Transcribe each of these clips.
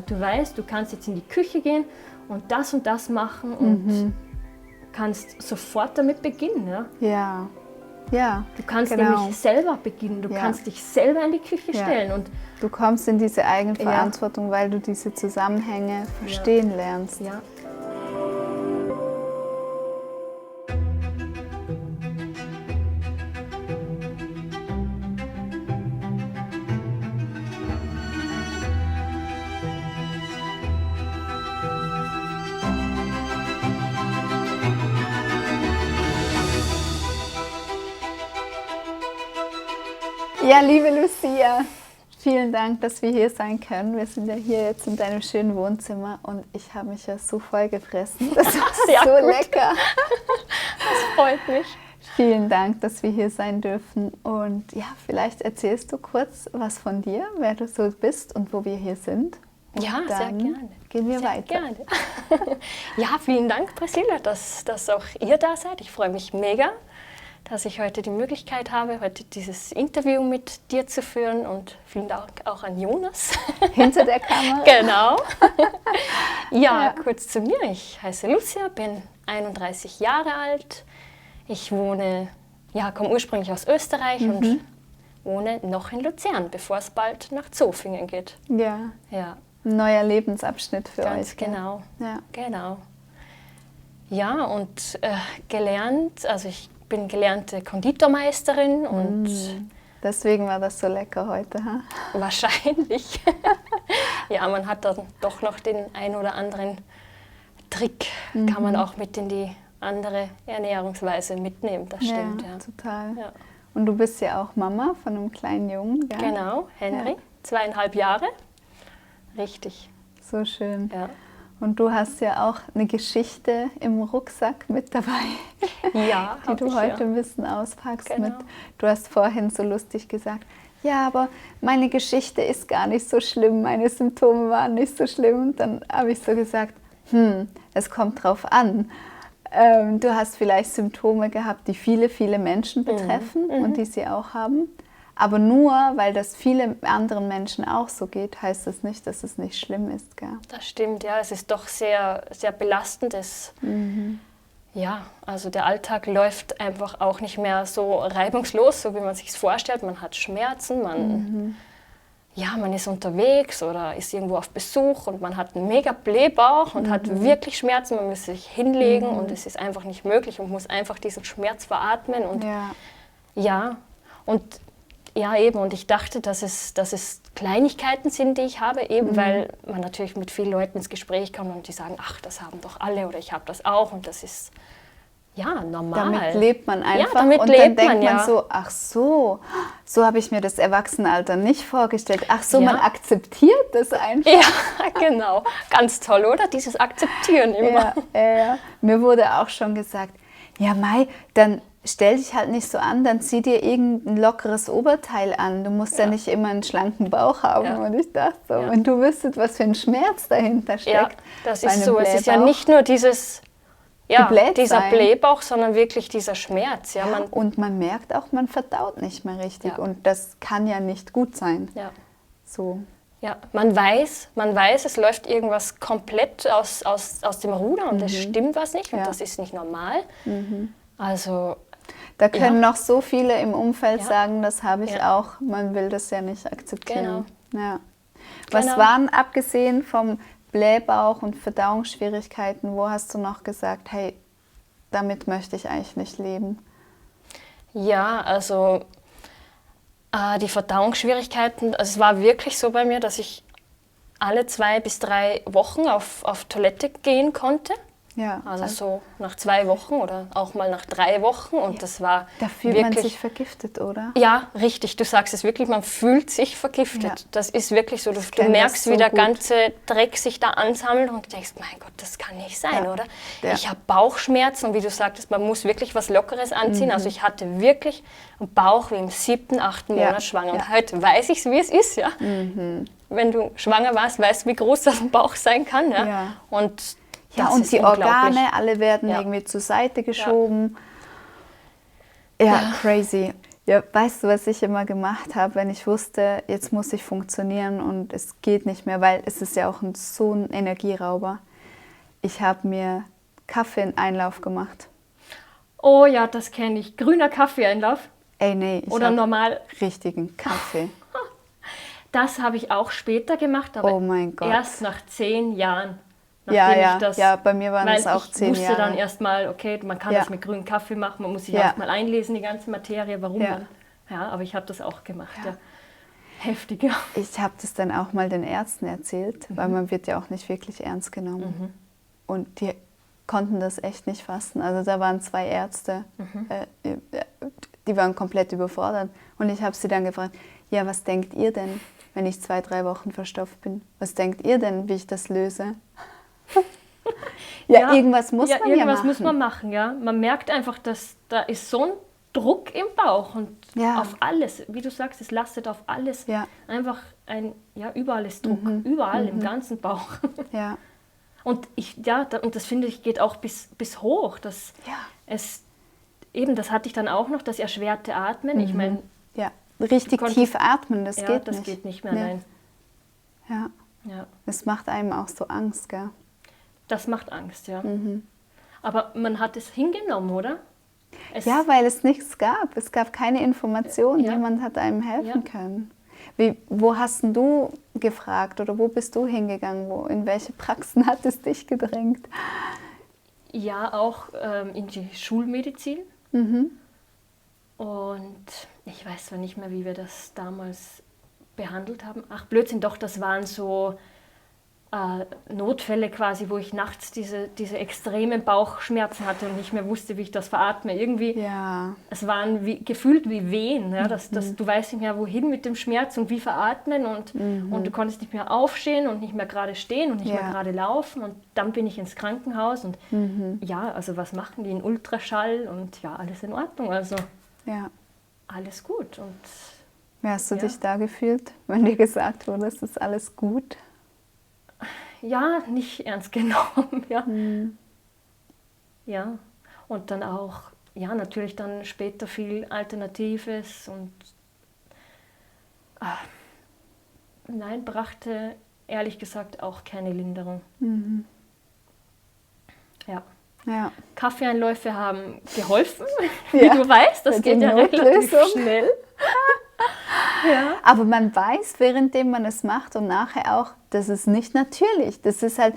Du weißt, du kannst jetzt in die Küche gehen und das machen und kannst sofort damit beginnen. Ja? Ja, du kannst genau. nämlich selber beginnen, du kannst dich selber in die Küche stellen. Und du kommst in diese Eigenverantwortung, weil du diese Zusammenhänge verstehen lernst. Ja. Ja, liebe Lucia, vielen Dank, dass wir hier sein können. Wir sind ja hier jetzt in deinem schönen Wohnzimmer und ich habe mich ja so voll gefressen. Das war so lecker. Das freut mich. Vielen Dank, dass wir hier sein dürfen. Und ja, vielleicht erzählst du kurz was von dir, wer du so bist und wo wir hier sind. Und ja, dann sehr gerne. Gehen wir sehr weiter. Gerne. Ja, vielen Dank, Priscilla, dass auch ihr da seid. Ich freue mich mega, dass ich heute die Möglichkeit habe, heute dieses Interview mit dir zu führen, und vielen Dank auch an Jonas. Hinter der Kamera. Genau. Ja, kurz zu mir. Ich heiße Lucia, bin 31 Jahre alt. Ich komme ursprünglich aus Österreich und wohne noch in Luzern, bevor es bald nach Zofingen geht. Ja. Ein neuer Lebensabschnitt für Ganz euch. Genau. Ja. Genau. Ja, und ich bin gelernte Konditormeisterin und deswegen war das so lecker heute, ha? Wahrscheinlich. Ja, man hat dann doch noch den ein oder anderen Trick, kann man auch mit in die andere Ernährungsweise mitnehmen. Das stimmt, ja. Total. Ja. Und du bist ja auch Mama von einem kleinen Jungen, gell? Genau, Henry, 2,5 Jahre. Richtig. So schön. Ja. Und du hast ja auch eine Geschichte im Rucksack mit dabei, Ja, die du heute ein bisschen auspackst. Genau. Du hast vorhin so lustig gesagt, ja, aber meine Geschichte ist gar nicht so schlimm, meine Symptome waren nicht so schlimm. Und dann habe ich so gesagt, es kommt drauf an. Du hast vielleicht Symptome gehabt, die viele, viele Menschen betreffen und die sie auch haben. Aber nur, weil das viele anderen Menschen auch so geht, heißt das nicht, dass es nicht schlimm ist. Gell? Das stimmt, ja. Es ist doch sehr, sehr belastend. Ja, also der Alltag läuft einfach auch nicht mehr so reibungslos, so wie man sich es vorstellt. Man hat Schmerzen, man ist unterwegs oder ist irgendwo auf Besuch und man hat einen mega Blähbauch und hat wirklich Schmerzen. Man muss sich hinlegen und es ist einfach nicht möglich und muss einfach diesen Schmerz veratmen. Und und ich dachte, dass es Kleinigkeiten sind, die ich habe, weil man natürlich mit vielen Leuten ins Gespräch kommt und die sagen, ach, das haben doch alle oder ich habe das auch und das ist normal. Damit lebt man einfach damit und lebt dann denkt man, man so, ach so habe ich mir das Erwachsenenalter nicht vorgestellt. Ach so, man akzeptiert das einfach. Ja, genau. Ganz toll, oder? Dieses Akzeptieren immer. Ja. Mir wurde auch schon gesagt, ja Mai, dann stell dich halt nicht so an, dann zieh dir irgendein lockeres Oberteil an. Du musst ja nicht immer einen schlanken Bauch haben. Ja. Und ich dachte so, wenn du wüsstest, was für ein Schmerz dahinter steckt. Ja, das ist so. Es ist ja nicht nur dieser Blähbauch, sondern wirklich dieser Schmerz. Ja, und man merkt auch, man verdaut nicht mehr richtig. Ja. Und das kann ja nicht gut sein. Ja. So. Ja, man weiß, es läuft irgendwas komplett aus dem Ruder und es stimmt was nicht und das ist nicht normal. Also da können noch so viele im Umfeld sagen, das habe ich auch. Man will das ja nicht akzeptieren. Genau. Ja. Was waren, abgesehen vom Blähbauch und Verdauungsschwierigkeiten, wo hast du noch gesagt, hey, damit möchte ich eigentlich nicht leben? Ja, also die Verdauungsschwierigkeiten, also es war wirklich so bei mir, dass ich alle 2 bis 3 Wochen auf Toilette gehen konnte. Ja, also so nach 2 Wochen oder auch mal nach 3 Wochen und das war da fühlt wirklich, man sich vergiftet, oder? Ja, richtig, du sagst es wirklich, man fühlt sich vergiftet. Ja. Das ist wirklich so, du merkst, so wie der ganze Dreck sich da ansammelt und denkst, mein Gott, das kann nicht sein, oder? Ja. Ich habe Bauchschmerzen und wie du sagtest, man muss wirklich was Lockeres anziehen. Also ich hatte wirklich einen Bauch wie im 7., 8. Monat schwanger und heute weiß ich, wie es ist, ja. Wenn du schwanger warst, weißt du, wie groß das ein Bauch sein kann, ja. Und und die Organe, alle werden irgendwie zur Seite geschoben. Ja, crazy. Ja, weißt du, was ich immer gemacht habe, wenn ich wusste, jetzt muss ich funktionieren und es geht nicht mehr, weil es ist ja auch so ein Energierauber. Ich habe mir Kaffee in Einlauf gemacht. Oh ja, das kenne ich. Grüner Kaffeeeinlauf? Ey, nee, ich Oder habe normal? richtigen Kaffee. Das habe ich auch später gemacht, aber Oh mein Gott. erst nach 10 Jahren. Ja, bei mir waren es auch 10 Jahre. Ich wusste dann Jahre. erstmal, okay, man kann das mit grünem Kaffee machen, man muss sich Ja. auch mal einlesen, die ganze Materie, warum Ja. man. Ja, aber ich habe das auch gemacht, ja. Heftig, ja. Ich habe das dann auch mal den Ärzten erzählt, weil man wird ja auch nicht wirklich ernst genommen. Und die konnten das echt nicht fassen. Also da waren 2 Ärzte, die waren komplett überfordert. Und ich habe sie dann gefragt, ja, was denkt ihr denn, wenn ich 2-3 Wochen verstopft bin? Was denkt ihr denn, wie ich das löse? Irgendwas muss man ja machen. Irgendwas muss man machen, ja. Man merkt einfach, dass da ist so ein Druck im Bauch und auf alles, wie du sagst, es lastet auf alles. Ja. Einfach überall ist Druck, überall im ganzen Bauch. Ja. Und das finde ich geht auch bis hoch, dass es eben, das hatte ich dann auch noch, das erschwerte Atmen. Ich meine, ja, richtig tief atmen, das geht nicht. Das geht nicht mehr, nein. Ja. Ja. Es macht einem auch so Angst, gell? Das macht Angst, ja. Aber man hat es hingenommen, oder? Ja, weil es nichts gab. Es gab keine Informationen. Niemand hat einem helfen können. Wo hast denn du gefragt oder wo bist du hingegangen? In welche Praxen hat es dich gedrängt? Ja, auch in die Schulmedizin. Und ich weiß zwar nicht mehr, wie wir das damals behandelt haben. Ach, Blödsinn, doch, das waren so Notfälle quasi, wo ich nachts diese extremen Bauchschmerzen hatte und nicht mehr wusste, wie ich das veratme. Irgendwie, es waren gefühlt wie Wehen. Ja, du weißt nicht mehr, wohin mit dem Schmerz und wie veratmen und du konntest nicht mehr aufstehen und nicht mehr gerade stehen und nicht mehr gerade laufen. Und dann bin ich ins Krankenhaus und also was machen die? Ein Ultraschall und alles in Ordnung. Also alles gut. Und wie hast du dich da gefühlt, wenn dir gesagt wurde, es ist alles gut? Ja, nicht ernst genommen, ja. Ja, und dann auch, natürlich dann später viel Alternatives und nein, brachte ehrlich gesagt auch keine Linderung. Ja. Kaffeeeinläufe haben geholfen, wie du weißt, das geht ja relativ schnell. Ja. Aber man weiß, währenddem man es macht und nachher auch, das ist nicht natürlich. Das ist halt,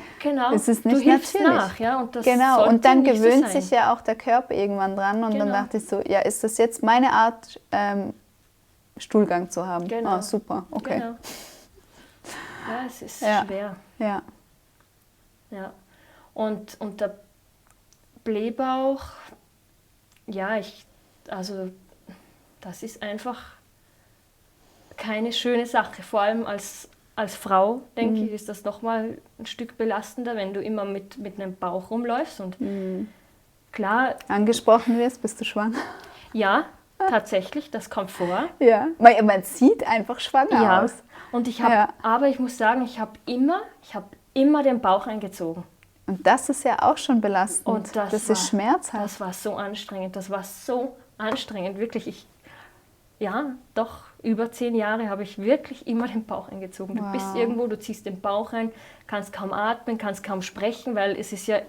es ist nicht du hilfst natürlich. Nach, ja, und das und dann nicht gewöhnt so sein. sich ja auch der Körper irgendwann dran und dann dachte ich so, ja, ist das jetzt meine Art, Stuhlgang zu haben? Genau. Ah, super, okay. Genau. Ja, es ist schwer. Ja. Ja. Und der Blähbauch, das ist einfach keine schöne Sache. Vor allem als Frau, denke ich, ist das nochmal ein Stück belastender, wenn du immer mit einem Bauch rumläufst. Und klar. Angesprochen wirst, bist du schwanger? Ja, tatsächlich, das kommt vor. Ja, man sieht einfach schwanger aus. Und aber ich muss sagen, ich habe immer den Bauch eingezogen. Und das ist ja auch schon belastend. Und das ist schmerzhaft. Das war so anstrengend. Wirklich. Doch, über 10 Jahre habe ich wirklich immer den Bauch eingezogen. Du bist irgendwo, du ziehst den Bauch ein, kannst kaum atmen, kannst kaum sprechen, weil es ist ja,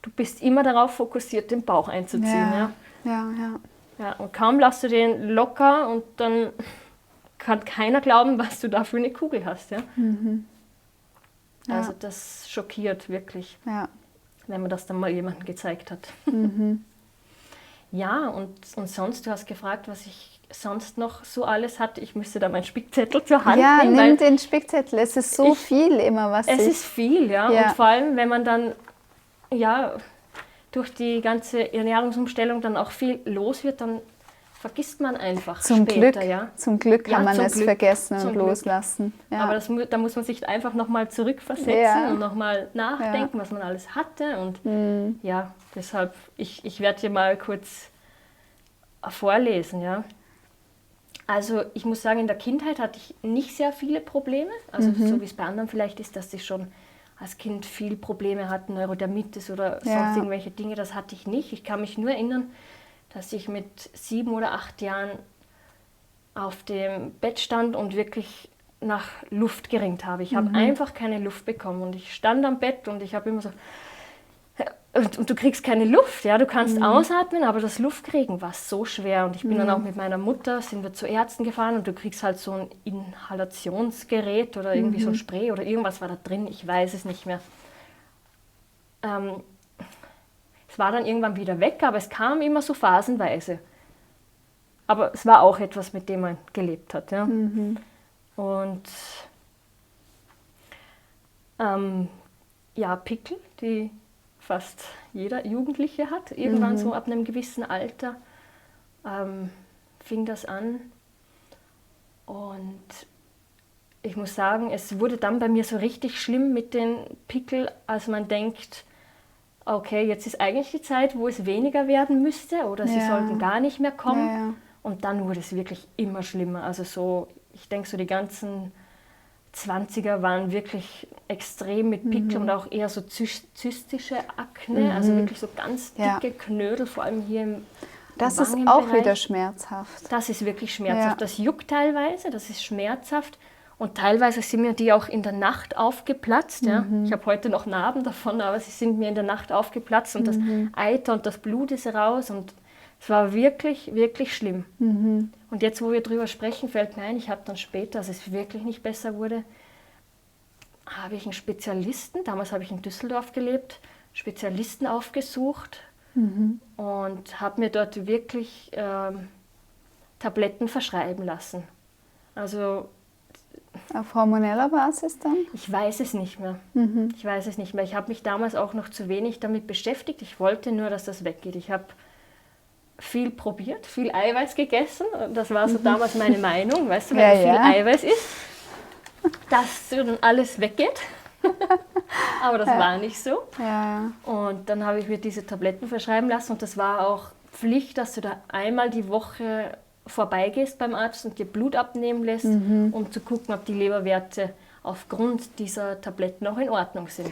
du bist immer darauf fokussiert, den Bauch einzuziehen. Ja, und kaum lässt du den locker und dann kann keiner glauben, was du da für eine Kugel hast. Ja? Also das schockiert wirklich, wenn man das dann mal jemandem gezeigt hat. Ja, und sonst, du hast gefragt, was ich sonst noch so alles hatte. Ich müsste da meinen Spickzettel zur Hand nehmen. Ja, nimm den Spickzettel. Es ist so viel immer, was Es ist viel, ja. Und vor allem, wenn man dann, durch die ganze Ernährungsumstellung dann auch viel los wird, dann vergisst man einfach später. Zum Glück kann man es vergessen und loslassen. Ja. Aber da muss man sich einfach nochmal zurückversetzen und nochmal nachdenken, was man alles hatte. Und deshalb, ich werde dir mal kurz vorlesen. Ja. Also ich muss sagen, in der Kindheit hatte ich nicht sehr viele Probleme. Also so wie es bei anderen vielleicht ist, dass sie schon als Kind viel Probleme hatten, Neurodermitis oder sonst irgendwelche Dinge. Das hatte ich nicht. Ich kann mich nur erinnern, dass ich mit 7 oder 8 Jahren auf dem Bett stand und wirklich nach Luft geringt habe. Ich habe einfach keine Luft bekommen und ich stand am Bett und ich habe immer so, und du kriegst keine Luft, ja, du kannst ausatmen, aber das Luftkriegen war so schwer und ich bin dann auch mit meiner Mutter, sind wir zu Ärzten gefahren und du kriegst halt so ein Inhalationsgerät oder irgendwie so ein Spray oder irgendwas war da drin, ich weiß es nicht mehr. Es war dann irgendwann wieder weg, aber es kam immer so phasenweise. Aber es war auch etwas, mit dem man gelebt hat. Ja. Und ja, Pickel, die fast jeder Jugendliche hat, irgendwann so ab einem gewissen Alter fing das an. Und ich muss sagen, es wurde dann bei mir so richtig schlimm mit den Pickel, als man denkt, okay, jetzt ist eigentlich die Zeit, wo es weniger werden müsste oder sie sollten gar nicht mehr kommen. Ja. Und dann wurde es wirklich immer schlimmer. Also so, ich denke so die ganzen 20er waren wirklich extrem mit Pickel und auch eher so zystische Akne, also wirklich so ganz dicke Knödel, vor allem hier im Das ist auch wieder schmerzhaft. Das ist wirklich schmerzhaft. Das juckt teilweise, das ist schmerzhaft. Und teilweise sind mir die auch in der Nacht aufgeplatzt. Ja. Ich habe heute noch Narben davon, aber sie sind mir in der Nacht aufgeplatzt und das Eiter und das Blut ist raus. Und es war wirklich, wirklich schlimm. Und jetzt, wo wir drüber sprechen, fällt mir ein, ich habe dann später, als es wirklich nicht besser wurde, habe ich einen Spezialisten, damals habe ich in Düsseldorf gelebt, Spezialisten aufgesucht und habe mir dort wirklich Tabletten verschreiben lassen. Also auf hormoneller Basis dann? ich weiß es nicht mehr. Ich weiß es nicht mehr. Ich habe mich damals auch noch zu wenig damit beschäftigt. Ich wollte nur, dass das weggeht. Ich habe viel probiert, viel Eiweiß gegessen. Das war so damals meine Meinung. Weißt du, wenn viel Eiweiß isst, dass dann alles weggeht. Aber das war nicht so. Ja. Und dann habe ich mir diese Tabletten verschreiben lassen und das war auch Pflicht, dass du da einmal die Woche vorbeigehst beim Arzt und dir Blut abnehmen lässt, um zu gucken, ob die Leberwerte aufgrund dieser Tabletten noch in Ordnung sind.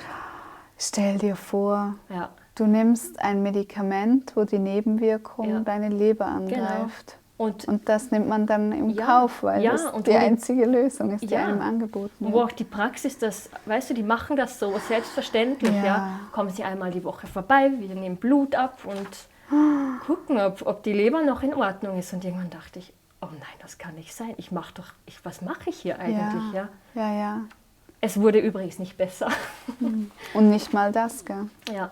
Stell dir vor, Ja. du nimmst ein Medikament, wo die Nebenwirkung deine Leber angreift. Genau. Und das nimmt man dann im Kauf, weil das die einzige Lösung ist, die einem angeboten wird. Wo auch die Praxis, das, weißt du, die machen das so selbstverständlich. Ja. Kommen sie einmal die Woche vorbei, wir nehmen Blut ab und gucken, ob die Leber noch in Ordnung ist. Und irgendwann dachte ich, oh nein, das kann nicht sein. Was mache ich hier eigentlich? Ja. Es wurde übrigens nicht besser. Und nicht mal das, gell? Ja.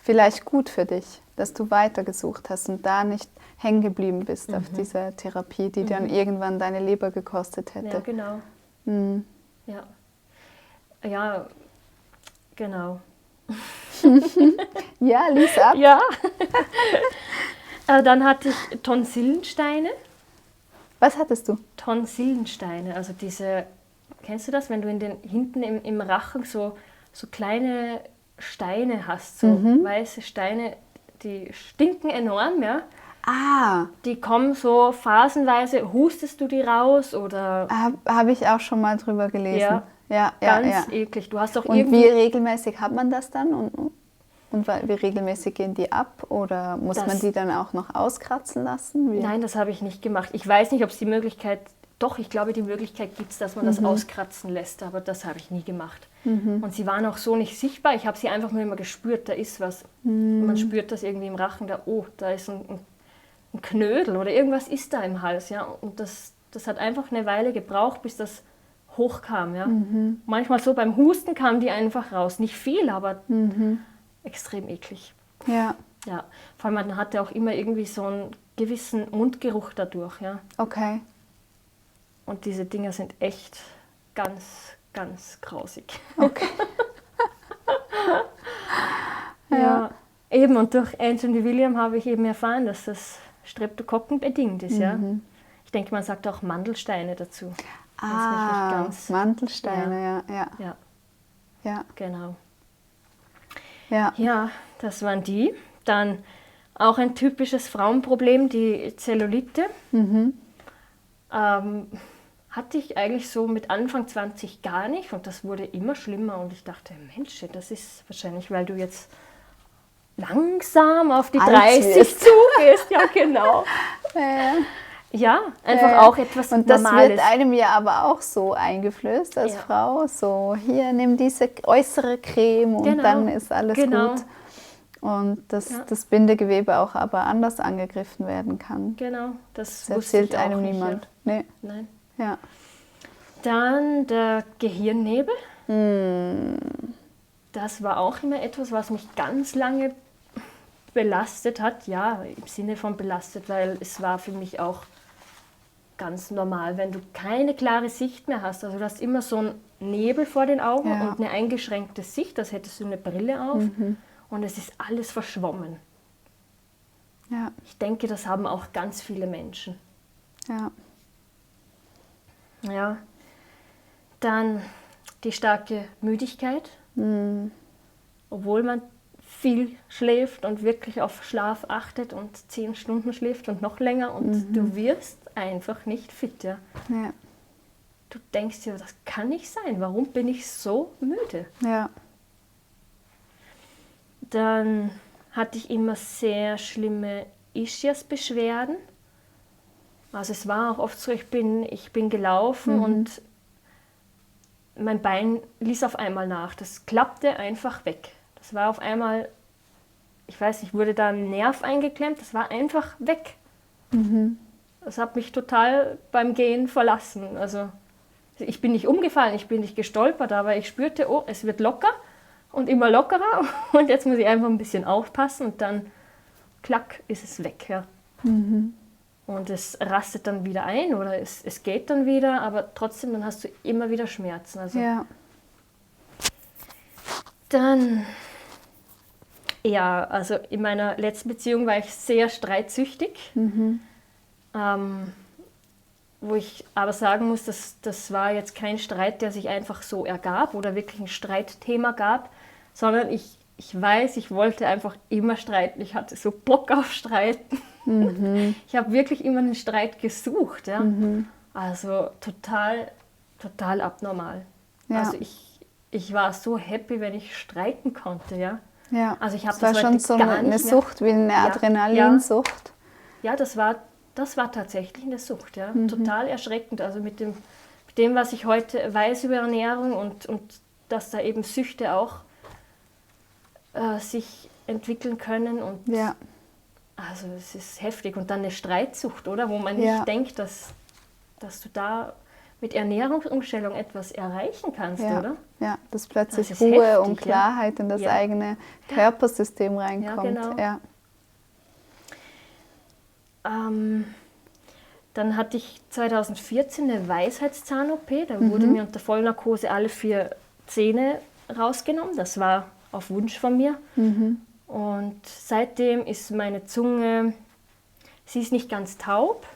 Vielleicht gut für dich, dass du weitergesucht hast und da nicht hängen geblieben bist auf dieser Therapie, die dann irgendwann deine Leber gekostet hätte. Ja, genau. Ja, genau. Ja, lies ab. Ja. Dann hatte ich Tonsillensteine. Was hattest du? Tonsillensteine, also diese, kennst du das, wenn du hinten im Rachen so kleine Steine hast, so weiße Steine, die stinken enorm, ja. Die kommen so phasenweise, hustest du die raus oder... Habe ich auch schon mal drüber gelesen. Ja, ganz eklig. Du hast doch und wie regelmäßig hat man das dann? Und wie regelmäßig gehen die ab? Oder muss man die dann auch noch auskratzen lassen? Nein, das habe ich nicht gemacht. Ich weiß nicht, ob es die Möglichkeit... Doch, ich glaube, die Möglichkeit gibt es, dass man das auskratzen lässt, aber das habe ich nie gemacht. Und sie waren auch so nicht sichtbar. Ich habe sie einfach nur immer gespürt, da ist was. Man spürt das irgendwie im Rachen, da ist ein Knödel oder irgendwas ist da im Hals. Ja? Und das hat einfach eine Weile gebraucht, bis das hochkam. Ja? Manchmal so beim Husten kamen die einfach raus. Nicht viel, aber extrem eklig. Ja. Ja. Vor allem, man hatte auch immer irgendwie so einen gewissen Mundgeruch dadurch. Ja? Okay. Und diese Dinger sind echt ganz, ganz grausig. Okay. Ja. Eben, und durch Anthony William habe ich eben erfahren, dass das streptokokkenbedingt ist. Ja? Ich denke, man sagt auch Mandelsteine dazu. Mandelsteine, ja. Ja. Genau. Ja. Ja, das waren die. Dann auch ein typisches Frauenproblem, die Zellulite. Hatte ich eigentlich so mit Anfang 20 gar nicht und das wurde immer schlimmer und ich dachte, Mensch, das ist wahrscheinlich, weil du jetzt langsam auf die 30 zugehst. Ja, genau. Ja, einfach auch etwas und das Normales. wird einem ja aber auch so eingeflößt als Frau. So, hier, nimm diese äußere Creme und dann ist alles gut. Und das Bindegewebe auch aber anders angegriffen werden kann. Genau, das erzählt einem niemand. Ja. Nee. Nein. Ja. Dann der Gehirnnebel. Das war auch immer etwas, was mich ganz lange belastet hat. Ja, im Sinne von belastet, weil es war für mich auch ganz normal, wenn du keine klare Sicht mehr hast. Also du hast immer so einen Nebel vor den Augen und eine eingeschränkte Sicht, als hättest du eine Brille auf. Und es ist alles verschwommen. Ja. Ich denke, das haben auch ganz viele Menschen. Ja. Ja. Dann die starke Müdigkeit. Obwohl man viel schläft und wirklich auf Schlaf achtet und 10 Stunden schläft und noch länger und du wirst einfach nicht fit. Ja. Du denkst dir, das kann nicht sein. Warum bin ich so müde? Ja. Dann hatte ich immer sehr schlimme Ischias-Beschwerden. Also es war auch oft so, ich bin gelaufen und mein Bein ließ auf einmal nach. Das klappte einfach weg. Das war auf einmal, ich weiß nicht, wurde da ein Nerv eingeklemmt, das war einfach weg. Das hat mich total beim Gehen verlassen. Also ich bin nicht umgefallen, ich bin nicht gestolpert, aber ich spürte, oh, es wird locker. Und immer lockerer und jetzt muss ich einfach ein bisschen aufpassen und dann, klack, ist es weg. Ja. Und es rastet dann wieder ein oder es geht dann wieder, aber trotzdem, dann hast du immer wieder Schmerzen. Also. Ja. Dann, ja, also in meiner letzten Beziehung war ich sehr streitsüchtig, wo ich aber sagen muss, das war jetzt kein Streit, der sich einfach so ergab oder wirklich ein Streitthema gab, sondern ich weiß, ich wollte einfach immer streiten. Ich hatte so Bock auf Streiten. Ich habe wirklich immer einen Streit gesucht. Ja? Also total abnormal. Ja. Also ich war so happy, wenn ich streiten konnte. Ja? Ja. Also ich habe das war schon so eine Sucht, wie eine Adrenalinsucht. Ja, das war tatsächlich eine Sucht. Ja? Total erschreckend. Also mit dem, was ich heute weiß über Ernährung und dass da eben Süchte auch sich entwickeln können. Und also es ist heftig. Und dann eine Streitsucht, oder? Wo man nicht denkt, dass du da mit Ernährungsumstellung etwas erreichen kannst, oder? Ja, dass plötzlich das Ruhe heftig, und Klarheit in das eigene Körpersystem reinkommt. Ja, genau. Ja. Dann hatte ich 2014 eine Weisheitszahn-OP. Da wurde mir unter Vollnarkose alle 4 Zähne rausgenommen. Das war auf Wunsch von mir. Und seitdem ist meine Zunge, sie ist nicht ganz taub,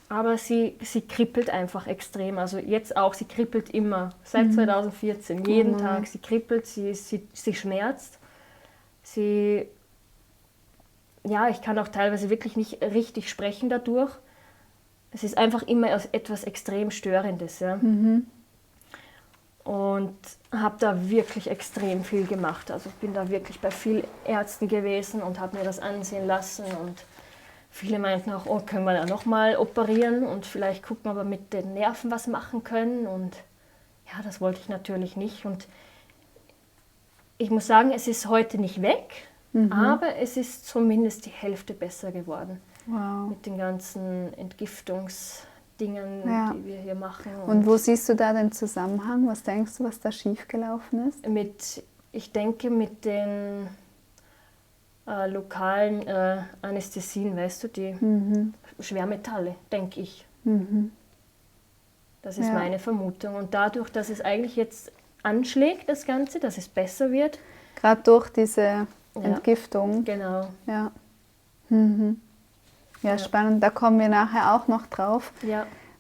aber sie kribbelt einfach extrem. Also jetzt auch, sie kribbelt immer, seit 2014, jeden Tag. Sie kribbelt, sie schmerzt. Ich kann auch teilweise wirklich nicht richtig sprechen dadurch. Es ist einfach immer etwas extrem Störendes. Ja. Und habe da wirklich extrem viel gemacht. Also ich bin da wirklich bei vielen Ärzten gewesen und habe mir das ansehen lassen. Und viele meinten auch, oh, können wir da nochmal operieren und vielleicht gucken, ob wir mit den Nerven was machen können. Und ja, das wollte ich natürlich nicht. Und ich muss sagen, es ist heute nicht weg, aber es ist zumindest die Hälfte besser geworden. Wow. Mit den ganzen Entgiftungsdingen, die wir hier machen. Und wo siehst du da den Zusammenhang? Was denkst du, was da schiefgelaufen ist? Ich denke, mit den lokalen Anästhesien, weißt du, die Schwermetalle, denke ich. Das ist meine Vermutung. Und dadurch, dass es eigentlich jetzt anschlägt, das Ganze, dass es besser wird. Gerade durch diese Entgiftung. Genau. Ja. Ja, spannend. Da kommen wir nachher auch noch drauf,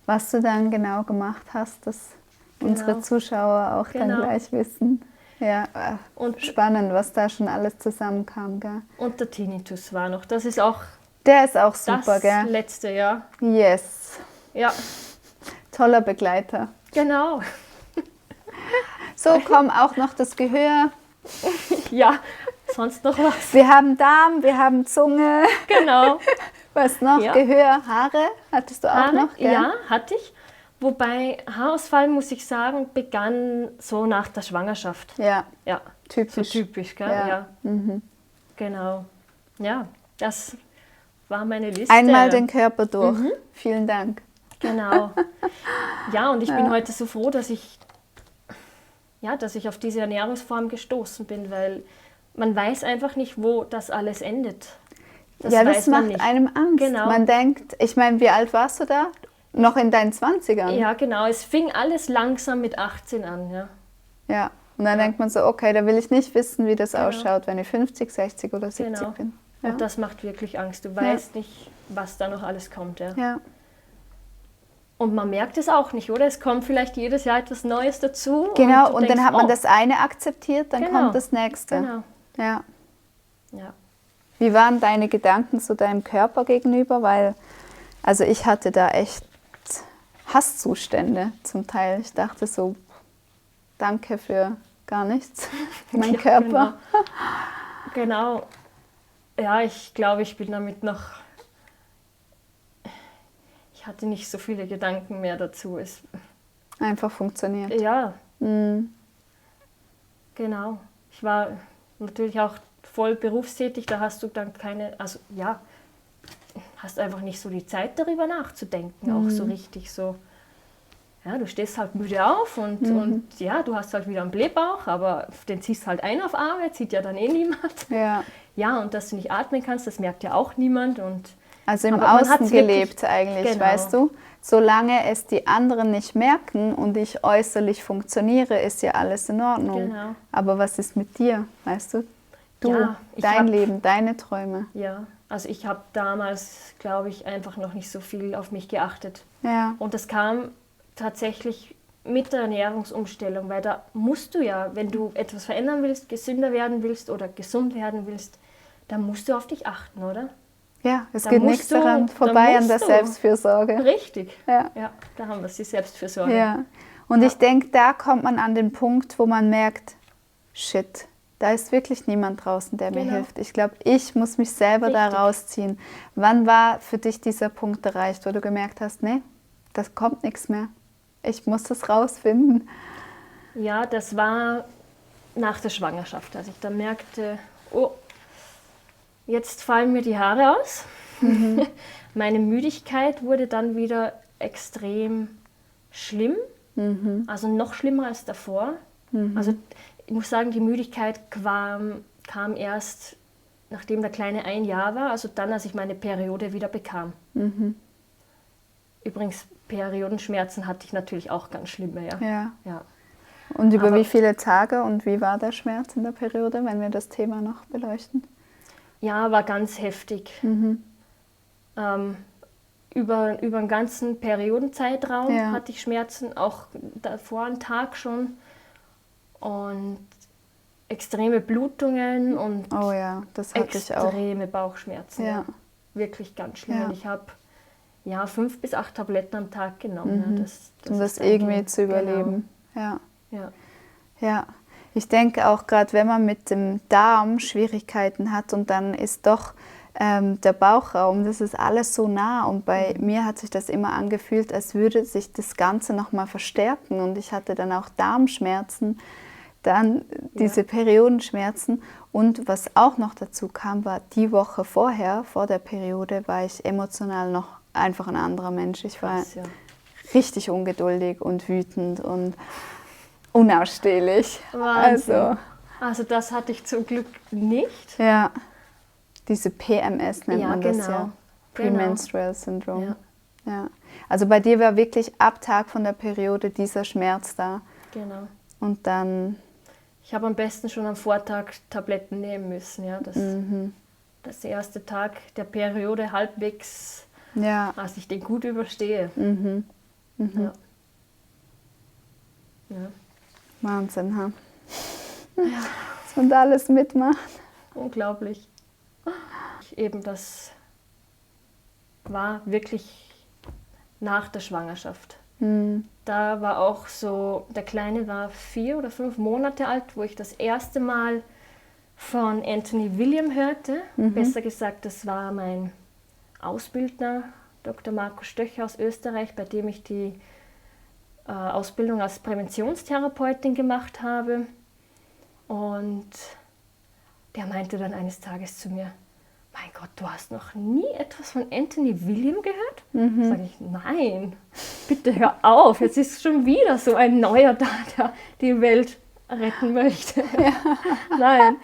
was du dann genau gemacht hast, dass unsere Zuschauer auch dann gleich wissen. Ja, und spannend, was da schon alles zusammenkam. Gell? Und der Tinnitus war noch. Das ist auch der ist auch super, das gell? letzte Jahr. Yes. Ja. Toller Begleiter. Genau. So, komm auch noch das Gehör. Ja, sonst noch was? Wir haben Darm, wir haben Zunge. Genau. Was noch? Ja. Gehör, Haare hattest du auch Haare, noch? Gell? ja, hatte ich. Wobei Haarausfall, muss ich sagen, begann so nach der Schwangerschaft. Ja, Ja, typisch. so typisch, gell? Ja. Ja. Genau. Ja, das war meine Liste. Einmal den Körper durch. Vielen Dank. Genau. Ja, und ich bin heute so froh, dass ich auf diese Ernährungsform gestoßen bin, weil man weiß einfach nicht, wo das alles endet. Das weiß man macht nicht. einem Angst. Genau. Man denkt, ich meine, wie alt warst du da? Noch in deinen 20ern? Ja, genau. Es fing alles langsam mit 18 an, ja. Ja. Und dann denkt man so, okay, da will ich nicht wissen, wie das Genau. ausschaut, wenn ich 50, 60 oder 70 Genau. bin. Ja. Und das macht wirklich Angst. Du weißt nicht, was da noch alles kommt, ja. Ja. Und man merkt es auch nicht, oder? Es kommt vielleicht jedes Jahr etwas Neues dazu. Genau, du und dann denkst, hat man oh, das eine akzeptiert, dann Genau. kommt das nächste. Genau. Ja. Ja. Wie waren deine Gedanken zu deinem Körper gegenüber? Weil, also ich hatte da echt Hasszustände zum Teil. Ich dachte so, danke für gar nichts, mein Ja, Körper. Genau. Ja, ich glaube, ich bin damit noch. Ich hatte nicht so viele Gedanken mehr dazu. Einfach funktioniert. Ja, Mhm. genau. Ich war natürlich auch voll berufstätig, da hast du dann hast einfach nicht so die Zeit darüber nachzudenken, auch so richtig so. Ja, du stehst halt müde auf und ja, du hast halt wieder einen Blähbauch, aber den ziehst halt ein auf Arbeit, zieht ja dann eh niemand. Ja. Ja, und dass du nicht atmen kannst, das merkt ja auch niemand. Also im aber man Außen hat's gelebt wirklich- eigentlich, genau. weißt du? Solange es die anderen nicht merken und ich äußerlich funktioniere, ist ja alles in Ordnung. Genau. Aber was ist mit dir, weißt du? Du, Ja, ich dein hab- Leben, deine Träume. Ja, also ich habe damals, glaube ich, einfach noch nicht so viel auf mich geachtet. Ja, Und das kam tatsächlich mit der Ernährungsumstellung, weil da musst du ja, wenn du etwas verändern willst, gesünder werden willst oder gesund werden willst, dann musst du auf dich achten, oder? ja, es Da geht musst nichts du- daran da vorbei an musst der du. Selbstfürsorge. Richtig. Ja. Ja, da haben wir es, die Selbstfürsorge. Ja. Und ich denke, da kommt man an den Punkt, wo man merkt, shit, da ist wirklich niemand draußen, der mir Genau. hilft. Ich glaube, ich muss mich selber da Richtig. rausziehen. Wann war für dich dieser Punkt erreicht, wo du gemerkt hast, nee, das kommt nichts mehr. Ich muss das rausfinden. Ja, das war nach der Schwangerschaft, als ich dann merkte, oh, jetzt fallen mir die Haare aus. Meine Müdigkeit wurde dann wieder extrem schlimm, also noch schlimmer als davor. Also ich muss sagen, die Müdigkeit kam erst, nachdem der Kleine 1 Jahr war, also dann, als ich meine Periode wieder bekam. Übrigens, Periodenschmerzen hatte ich natürlich auch ganz schlimme, ja. Ja. Ja. Und über Aber- wie viele Tage und wie war der Schmerz in der Periode, wenn wir das Thema noch beleuchten? Ja, war ganz heftig. Über einen ganzen Periodenzeitraum Ja. hatte ich Schmerzen, auch davor einen Tag schon. Und extreme Blutungen und Oh ja, das hatte ich auch. extreme Bauchschmerzen. Ja. Wirklich ganz schlimm. Ja. Und ich habe 5 bis 8 Tabletten am Tag genommen. Ja, Um das ist dann irgendwie zu überleben. Ja. Genau. Ja. Ja, ich denke auch gerade, wenn man mit dem Darm Schwierigkeiten hat und dann ist doch der Bauchraum, das ist alles so nah und bei mir hat sich das immer angefühlt, als würde sich das Ganze nochmal verstärken und ich hatte dann auch Darmschmerzen, dann diese Periodenschmerzen und was auch noch dazu kam, war die Woche vorher, vor der Periode, war ich emotional noch einfach ein anderer Mensch. Ich war Krass, ja. richtig ungeduldig und wütend und unausstehlich. Wahnsinn. Also das hatte ich zum Glück nicht. Ja, diese PMS nennt Ja, man das genau. ja. Genau. Premenstrual Syndrome. Ja. Ja. Also bei dir war wirklich ab Tag von der Periode dieser Schmerz da. Genau. Und dann, Ich habe am besten schon am Vortag Tabletten nehmen müssen. Ja. Das der erste Tag der Periode halbwegs, ja, als ich den gut überstehe. Ja. Ja. Wahnsinn, ha? Was man da alles mitmacht. Unglaublich. Eben das war wirklich nach der Schwangerschaft. Da war auch so, der Kleine war 4 oder 5 Monate alt, wo ich das erste Mal von Anthony William hörte. Besser gesagt, das war mein Ausbildner, Dr. Markus Stöcher aus Österreich, bei dem ich die Ausbildung als Präventionstherapeutin gemacht habe. Und der meinte dann eines Tages zu mir, mein Gott, du hast noch nie etwas von Anthony William gehört? Sag ich, nein, bitte hör auf, jetzt ist schon wieder so ein Neuer da, der die Welt retten möchte. Ja. Nein.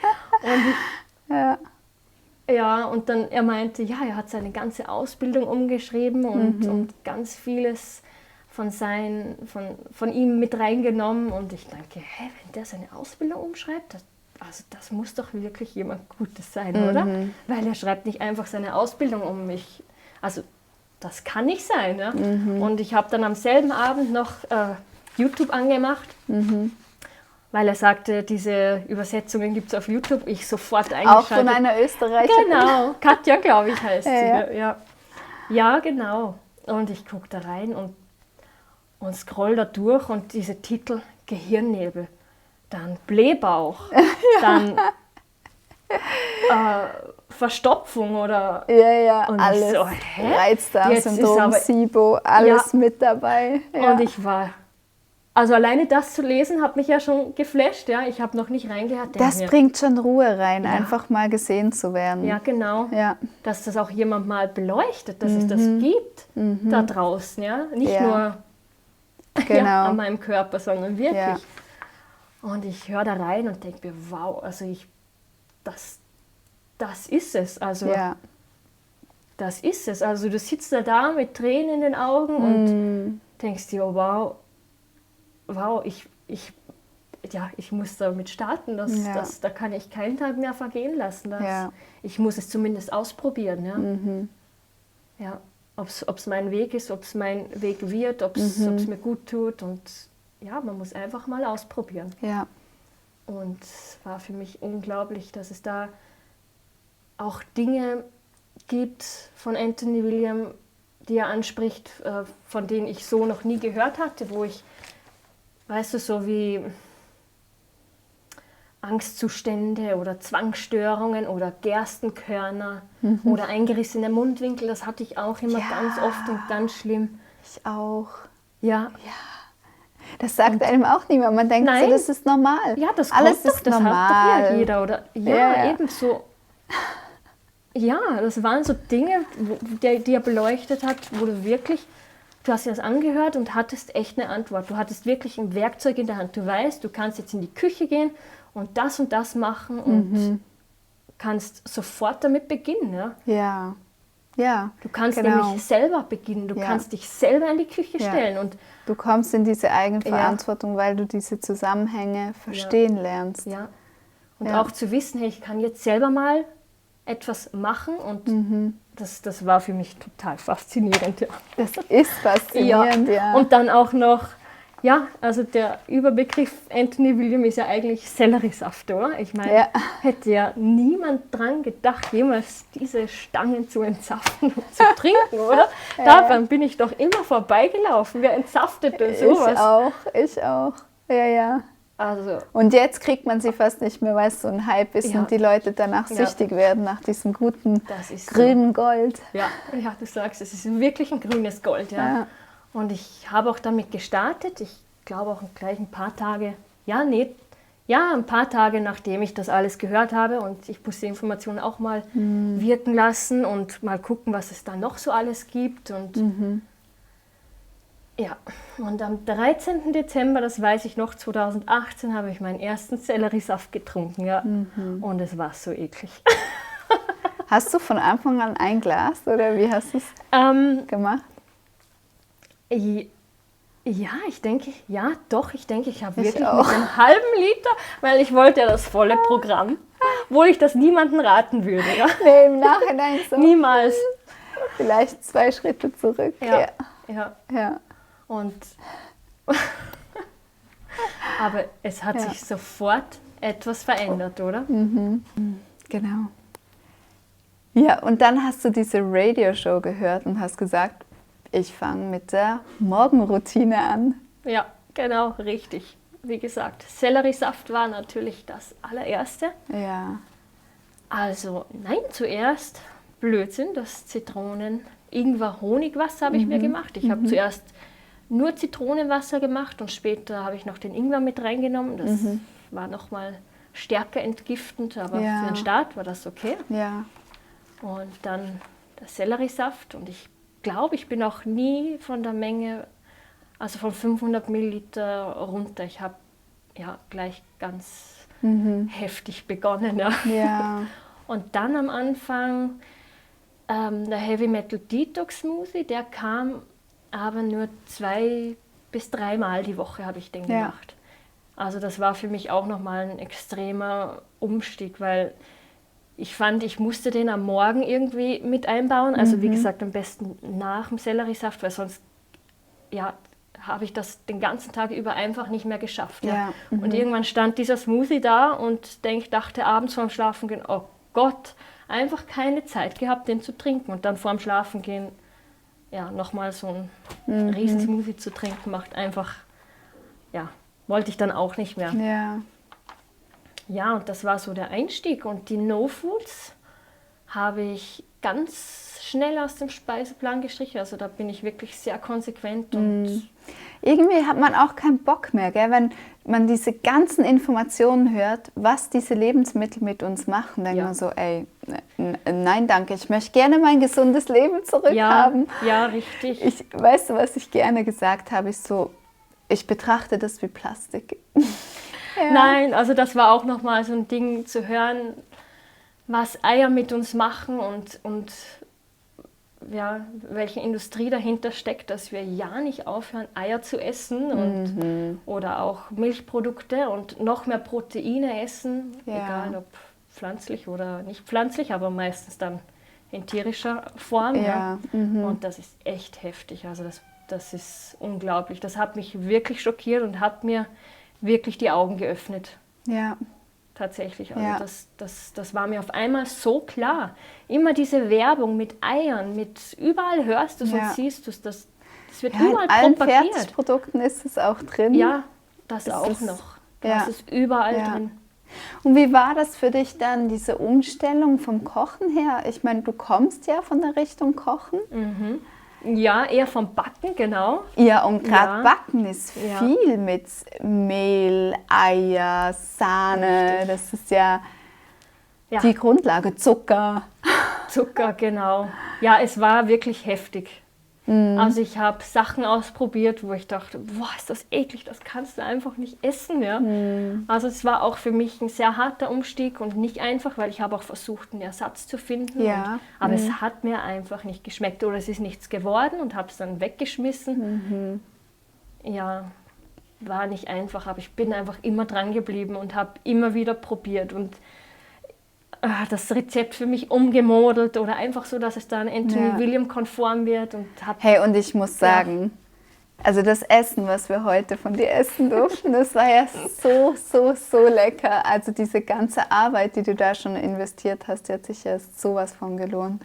Und dann er meinte, ja, er hat seine ganze Ausbildung umgeschrieben und ganz vieles von ihm mit reingenommen. Und ich denke, wenn der seine Ausbildung umschreibt, das muss doch wirklich jemand Gutes sein, oder? Weil er schreibt nicht einfach seine Ausbildung um mich. Also das kann nicht sein. Ja? Und ich habe dann am selben Abend noch YouTube angemacht, weil er sagte, diese Übersetzungen gibt es auf YouTube. Ich sofort eingeschaltet. Auch von einer Österreicherin. Genau, Katja, glaube ich, heißt sie. Ja, genau. Und ich gucke da rein und scroll da durch und diese Titel, Gehirnnebel, dann Blähbauch, dann Verstopfung oder... und alles, so, Reizdarmsyndrom, SIBO, alles mit dabei. Ja. Und ich war... Also alleine das zu lesen, hat mich ja schon geflasht. Ja? Ich habe noch nicht reingehört. Das bringt schon Ruhe rein, einfach mal gesehen zu werden. Ja, genau. Ja. Dass das auch jemand mal beleuchtet, dass es das gibt da draußen. Ja? Nicht nur an meinem Körper, sondern wirklich. Ja. Und ich höre da rein und denke mir, wow, also das ist es. Also das ist es. Also du sitzt da mit Tränen in den Augen und denkst dir, wow, ich muss damit starten. Da kann ich keinen Tag mehr vergehen lassen. Ich muss es zumindest ausprobieren. Ja, ob es mein Weg ist, ob es mein Weg wird, ob es mir gut tut. Und ja, man muss einfach mal ausprobieren. Ja. Und es war für mich unglaublich, dass es da auch Dinge gibt von Anthony William, die er anspricht, von denen ich so noch nie gehört hatte, wo ich, weißt du, so wie Angstzustände oder Zwangsstörungen oder Gerstenkörner oder eingerissene Mundwinkel, das hatte ich auch immer ganz oft und ganz schlimm. Ich auch. Ja. Das sagt einem auch niemand. Man denkt so, das ist normal. Ja, das alles kommt ist das normal. Hat doch ja jeder. Oder, ebenso. Ja, das waren so Dinge, die er beleuchtet hat, wo du wirklich, du hast dir das angehört und hattest echt eine Antwort. Du hattest wirklich ein Werkzeug in der Hand. Du weißt, du kannst jetzt in die Küche gehen und das machen und kannst sofort damit beginnen. Ja. Du kannst nämlich selber beginnen. Du kannst dich selber in die Küche stellen. Und du kommst in diese Eigenverantwortung, weil du diese Zusammenhänge verstehen lernst. Ja. Und auch zu wissen, hey, ich kann jetzt selber mal etwas machen und das war für mich total faszinierend. Ja. Das ist faszinierend, ja. Und dann auch noch, also der Überbegriff Anthony William ist ja eigentlich Selleriesaft, oder? Ich meine, hätte ja niemand dran gedacht, jemals diese Stangen zu entsaften und zu trinken, oder? Daran bin ich doch immer vorbeigelaufen. Wer entsaftet denn sowas? Ich auch. Ja. Also, und jetzt kriegt man sie fast nicht mehr, weil es so ein Hype ist und die Leute danach süchtig werden, nach diesem guten grünen Gold. Ja, du sagst, es ist wirklich ein grünes Gold. Ja. Und ich habe auch damit gestartet. Ich glaube auch gleich ein paar Tage, ein paar Tage nachdem ich das alles gehört habe. Und ich muss die Informationen auch mal wirken lassen und mal gucken, was es da noch so alles gibt. Und und am 13. Dezember, das weiß ich noch, 2018, habe ich meinen ersten Selleriesaft getrunken. Ja. Und es war so eklig. Hast du von Anfang an ein Glas oder wie hast du es gemacht? Ja, ich denke, ich habe wirklich mit einem halben Liter, weil ich wollte ja das volle Programm, obwohl ich das niemandem raten würde. Ja. Nee, im Nachhinein so. Niemals. Vielleicht 2 Schritte zurück. Ja. Und aber es hat sich sofort etwas verändert, oder? Genau. Ja, und dann hast du diese Radioshow gehört und hast gesagt, ich fange mit der Morgenroutine an. Ja, genau, richtig. Wie gesagt, Selleriesaft war natürlich das allererste. Ja. Also, nein, zuerst Blödsinn, das Ingwer-Honigwasser habe ich mir gemacht. Ich habe zuerst nur Zitronenwasser gemacht und später habe ich noch den Ingwer mit reingenommen. Das war nochmal stärker entgiftend, aber für den Start war das okay. Ja. Und dann der Selleriesaft und ich glaube, ich bin auch nie von der Menge, also von 500 Milliliter runter. Ich habe gleich ganz heftig begonnen. Ja. Ja. Und dann am Anfang der Heavy Metal Detox Smoothie, der kam aber nur 2 bis 3 Mal die Woche habe ich den gemacht. Also das war für mich auch nochmal ein extremer Umstieg, weil ich fand, ich musste den am Morgen irgendwie mit einbauen. Also wie gesagt, am besten nach dem Selleriesaft, weil sonst habe ich das den ganzen Tag über einfach nicht mehr geschafft. Ja. Und irgendwann stand dieser Smoothie da und dachte abends vorm Schlafengehen, oh Gott, einfach keine Zeit gehabt, den zu trinken. Und dann vorm Schlafengehen nochmal so einen riesen Smoothie zu trinken, macht einfach, wollte ich dann auch nicht mehr. Ja. Ja, und das war so der Einstieg. Und die No-Foods habe ich ganz schnell aus dem Speiseplan gestrichen. Also da bin ich wirklich sehr konsequent. Und irgendwie hat man auch keinen Bock mehr, gell? Wenn man diese ganzen Informationen hört, was diese Lebensmittel mit uns machen, denkt man so, ey, nein danke, ich möchte gerne mein gesundes Leben zurückhaben. Ja, richtig. Weißt du, was ich gerne gesagt habe? Ich betrachte das wie Plastik. Ja. Nein, also das war auch nochmal so ein Ding zu hören, was Eier mit uns machen und welche Industrie dahinter steckt, dass wir ja nicht aufhören, Eier zu essen oder auch Milchprodukte und noch mehr Proteine essen, egal ob pflanzlich oder nicht pflanzlich, aber meistens dann in tierischer Form. Ja. Und das ist echt heftig, also das ist unglaublich. Das hat mich wirklich schockiert und hat mir wirklich die Augen geöffnet. Ja. Tatsächlich. Also das war mir auf einmal so klar. Immer diese Werbung mit Eiern, überall hörst du es und siehst du es. Das wird überall propagiert. In allen Fertigprodukten ist es auch drin. Ja, das auch noch. Das ist überall drin. Und wie war das für dich dann, diese Umstellung vom Kochen her? Ich meine, du kommst ja von der Richtung Kochen. Ja, eher vom Backen, genau. Ja, und gerade Backen ist viel mit Mehl, Eier, Sahne. Richtig. Das ist ja die Grundlage. Zucker. Zucker, genau. Ja, es war wirklich heftig. Also ich habe Sachen ausprobiert, wo ich dachte, boah, ist das eklig, das kannst du einfach nicht essen. Ja? Also es war auch für mich ein sehr harter Umstieg und nicht einfach, weil ich habe auch versucht, einen Ersatz zu finden. Ja. Aber es hat mir einfach nicht geschmeckt oder es ist nichts geworden und habe es dann weggeschmissen. Ja, war nicht einfach, aber ich bin einfach immer dran geblieben und habe immer wieder probiert und das Rezept für mich umgemodelt oder einfach so, dass es dann Anthony William-konform wird. Und ich muss sagen, also das Essen, was wir heute von dir essen durften, das war ja so lecker. Also diese ganze Arbeit, die du da schon investiert hast, die hat sich ja sowas von gelohnt.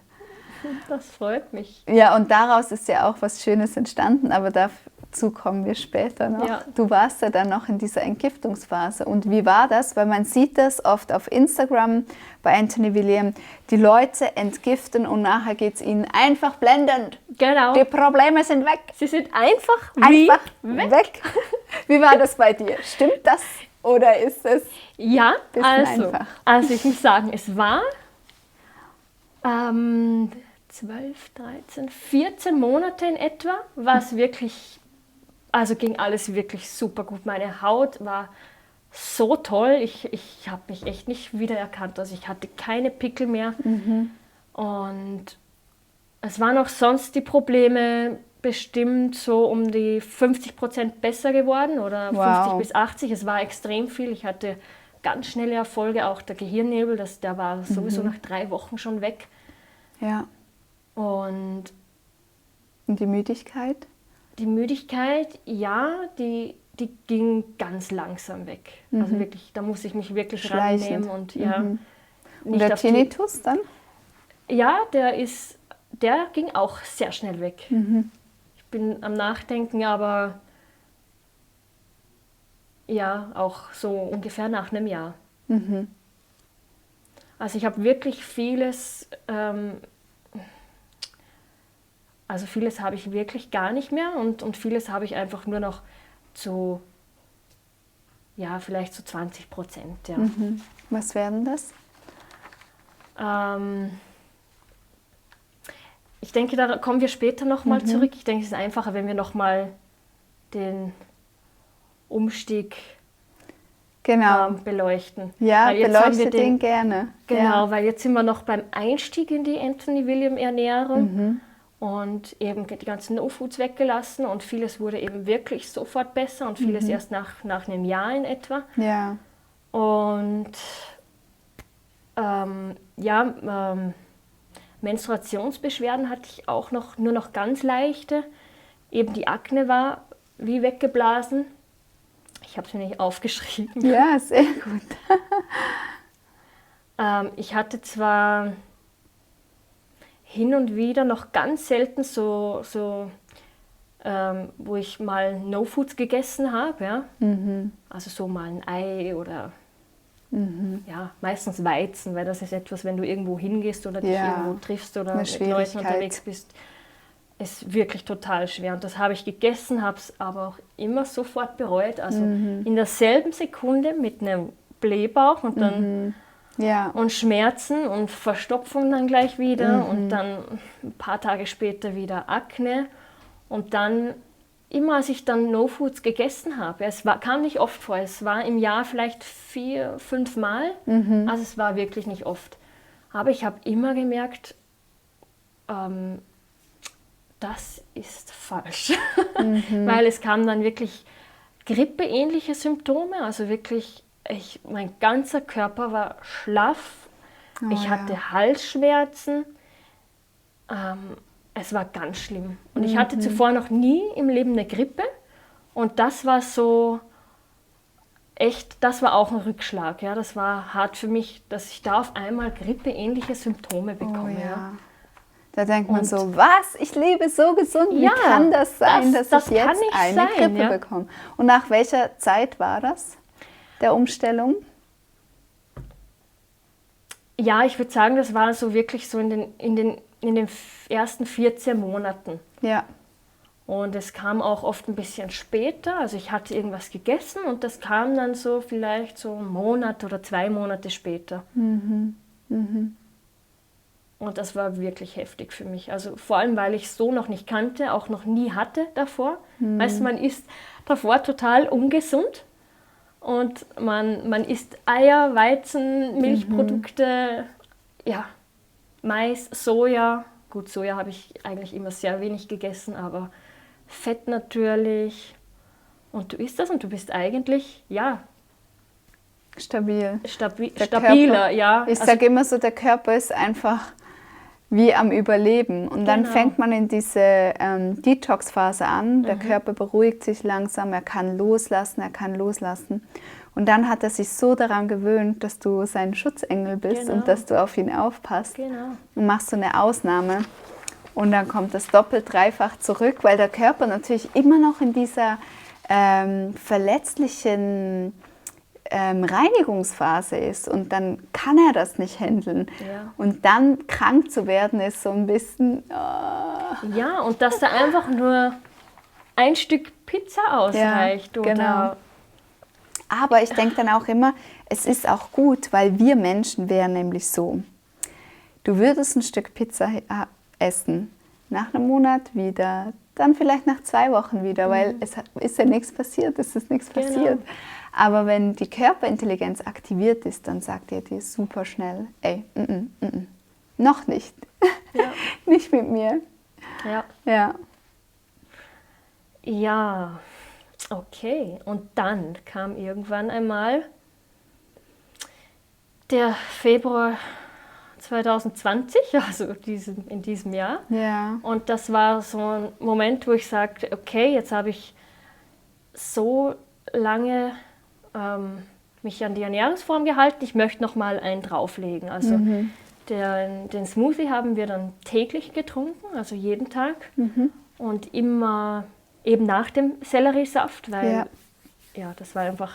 Das freut mich. Ja, und daraus ist ja auch was Schönes entstanden, aber dazu kommen wir später noch. Ja. Du warst ja dann noch in dieser Entgiftungsphase. Und wie war das? Weil man sieht das oft auf Instagram bei Anthony William. Die Leute entgiften und nachher geht es ihnen einfach blendend. Genau. Die Probleme sind weg. Sie sind einfach weg. Wie war das bei dir? Stimmt das oder ist es ein bisschen einfach? Also ich muss sagen, es war 12, 13, 14 Monate in etwa, war es wirklich, also ging alles wirklich super gut. Meine Haut war so toll, ich habe mich echt nicht wiedererkannt. Also ich hatte keine Pickel mehr. Und es waren auch sonst die Probleme bestimmt so um die 50% besser geworden oder 50 bis 80. Es war extrem viel. Ich hatte ganz schnelle Erfolge, auch der Gehirnnebel, der war sowieso nach 3 Wochen schon weg. Ja. Und die Müdigkeit? Die Müdigkeit, ja, die ging ganz langsam weg. Also wirklich, da musste ich mich wirklich rannehmen. Und, und der Tinnitus dann? Ja, der ging auch sehr schnell weg. Ich bin am Nachdenken, aber ja, auch so ungefähr nach einem Jahr. Also ich habe wirklich vieles Also vieles habe ich wirklich gar nicht mehr und vieles habe ich einfach nur noch zu, ja, vielleicht zu 20%. Ja. Was werden das? Ich denke, da kommen wir später nochmal zurück. Ich denke, es ist einfacher, wenn wir nochmal den Umstieg beleuchten. Ja, beleuchte den gerne. Genau, weil jetzt sind wir noch beim Einstieg in die Anthony William Ernährung und eben die ganzen No-Foods weggelassen und vieles wurde eben wirklich sofort besser und vieles erst nach einem Jahr in etwa. Ja. Und Menstruationsbeschwerden hatte ich auch nur noch ganz leichte. Eben die Akne war wie weggeblasen. Ich habe es mir nicht aufgeschrieben. Ja, sehr gut. Ich hatte zwar hin und wieder noch ganz selten so wo ich mal No-Foods gegessen habe. Ja? Also so mal ein Ei oder ja, meistens Weizen, weil das ist etwas, wenn du irgendwo hingehst oder dich irgendwo triffst oder mit Leuten unterwegs bist, ist wirklich total schwer. Und das habe ich gegessen, habe es aber auch immer sofort bereut. Also in derselben Sekunde mit einem Blähbauch und dann und Schmerzen und Verstopfung dann gleich wieder und dann ein paar Tage später wieder Akne und dann immer als ich dann No-Foods gegessen habe, kam nicht oft vor, es war im Jahr vielleicht 4, 5 Mal, also es war wirklich nicht oft. Aber ich habe immer gemerkt, das ist falsch, weil es kamen dann wirklich grippeähnliche Symptome, also wirklich, mein ganzer Körper war schlaff, ich hatte Halsschmerzen, es war ganz schlimm. Und ich hatte zuvor noch nie im Leben eine Grippe. Und das war so echt, das war auch ein Rückschlag. Ja. Das war hart für mich, dass ich da auf einmal grippeähnliche Symptome bekomme. Oh, ja. Da denkt man so, was? Ich lebe so gesund. Wie kann das sein, dass ich jetzt eine Grippe bekomme? Und nach welcher Zeit war das, der Umstellung? Ja, ich würde sagen, das war so wirklich so in den ersten 14 Monaten. Ja. Und es kam auch oft ein bisschen später. Also ich hatte irgendwas gegessen und das kam dann so vielleicht so 1 Monat oder 2 Monate später. Und das war wirklich heftig für mich. Also vor allem, weil ich es so noch nicht kannte, auch noch nie hatte davor. Weißt du, man ist davor total ungesund. Und man isst Eier, Weizen, Milchprodukte, ja, Mais, Soja. Gut, Soja habe ich eigentlich immer sehr wenig gegessen, aber Fett natürlich. Und du isst das und du bist eigentlich, ja, stabiler, Körper, ja. Ich sage immer so, der Körper ist einfach wie am Überleben. Und dann fängt man in diese Detox-Phase an. Der Körper beruhigt sich langsam, er kann loslassen. Und dann hat er sich so daran gewöhnt, dass du sein Schutzengel bist und dass du auf ihn aufpasst. Und machst so eine Ausnahme. Und dann kommt das doppelt, dreifach zurück, weil der Körper natürlich immer noch in dieser verletzlichen Reinigungsphase ist und dann kann er das nicht handeln. Ja. Und dann krank zu werden ist so ein bisschen... Ja, und dass da einfach nur ein Stück Pizza ausreicht. Ja, genau. Aber ich denke dann auch immer, es ist auch gut, weil wir Menschen wären nämlich so. Du würdest ein Stück Pizza essen, nach einem Monat wieder, dann vielleicht nach 2 Wochen wieder, weil es ist ja nichts passiert, passiert. Aber wenn die Körperintelligenz aktiviert ist, dann sagt ihr dir super schnell, ey, noch nicht, nicht mit mir. Ja, okay. Und dann kam irgendwann einmal der Februar 2020, also in diesem Jahr. Ja. Und das war so ein Moment, wo ich sagte, okay, jetzt habe ich so lange mich an die Ernährungsform gehalten, ich möchte noch mal einen drauflegen. Also den Smoothie haben wir dann täglich getrunken, also jeden Tag. Und immer eben nach dem Selleriesaft, weil das war einfach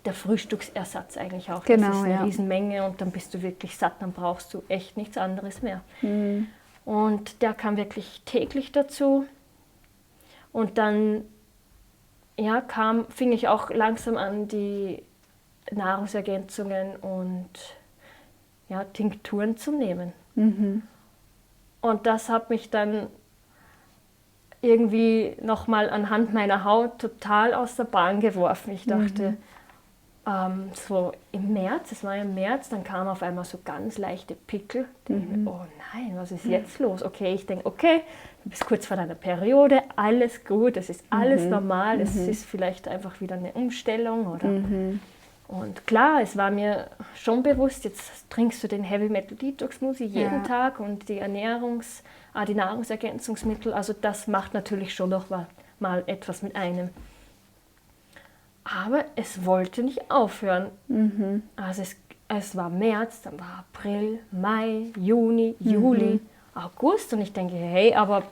der Frühstücksersatz eigentlich auch. Genau, das ist eine Riesenmenge und dann bist du wirklich satt, dann brauchst du echt nichts anderes mehr. Und der kam wirklich täglich dazu. Und dann fing ich auch langsam an, die Nahrungsergänzungen und Tinkturen zu nehmen. Und das hat mich dann irgendwie nochmal anhand meiner Haut total aus der Bahn geworfen. Ich dachte, so im März, es war ja im März, dann kamen auf einmal so ganz leichte Pickel. Oh nein, was ist jetzt los? Okay, ich denke, okay, du bist kurz vor deiner Periode, alles gut, es ist alles normal, es ist vielleicht einfach wieder eine Umstellung. Oder Und klar, es war mir schon bewusst, jetzt trinkst du den Heavy Metal Detox Smoothie jeden Tag und die Nahrungsergänzungsmittel, also das macht natürlich schon noch mal etwas mit einem. Aber es wollte nicht aufhören. Also es war März, dann war April, Mai, Juni, Juli, August und ich denke, hey, aber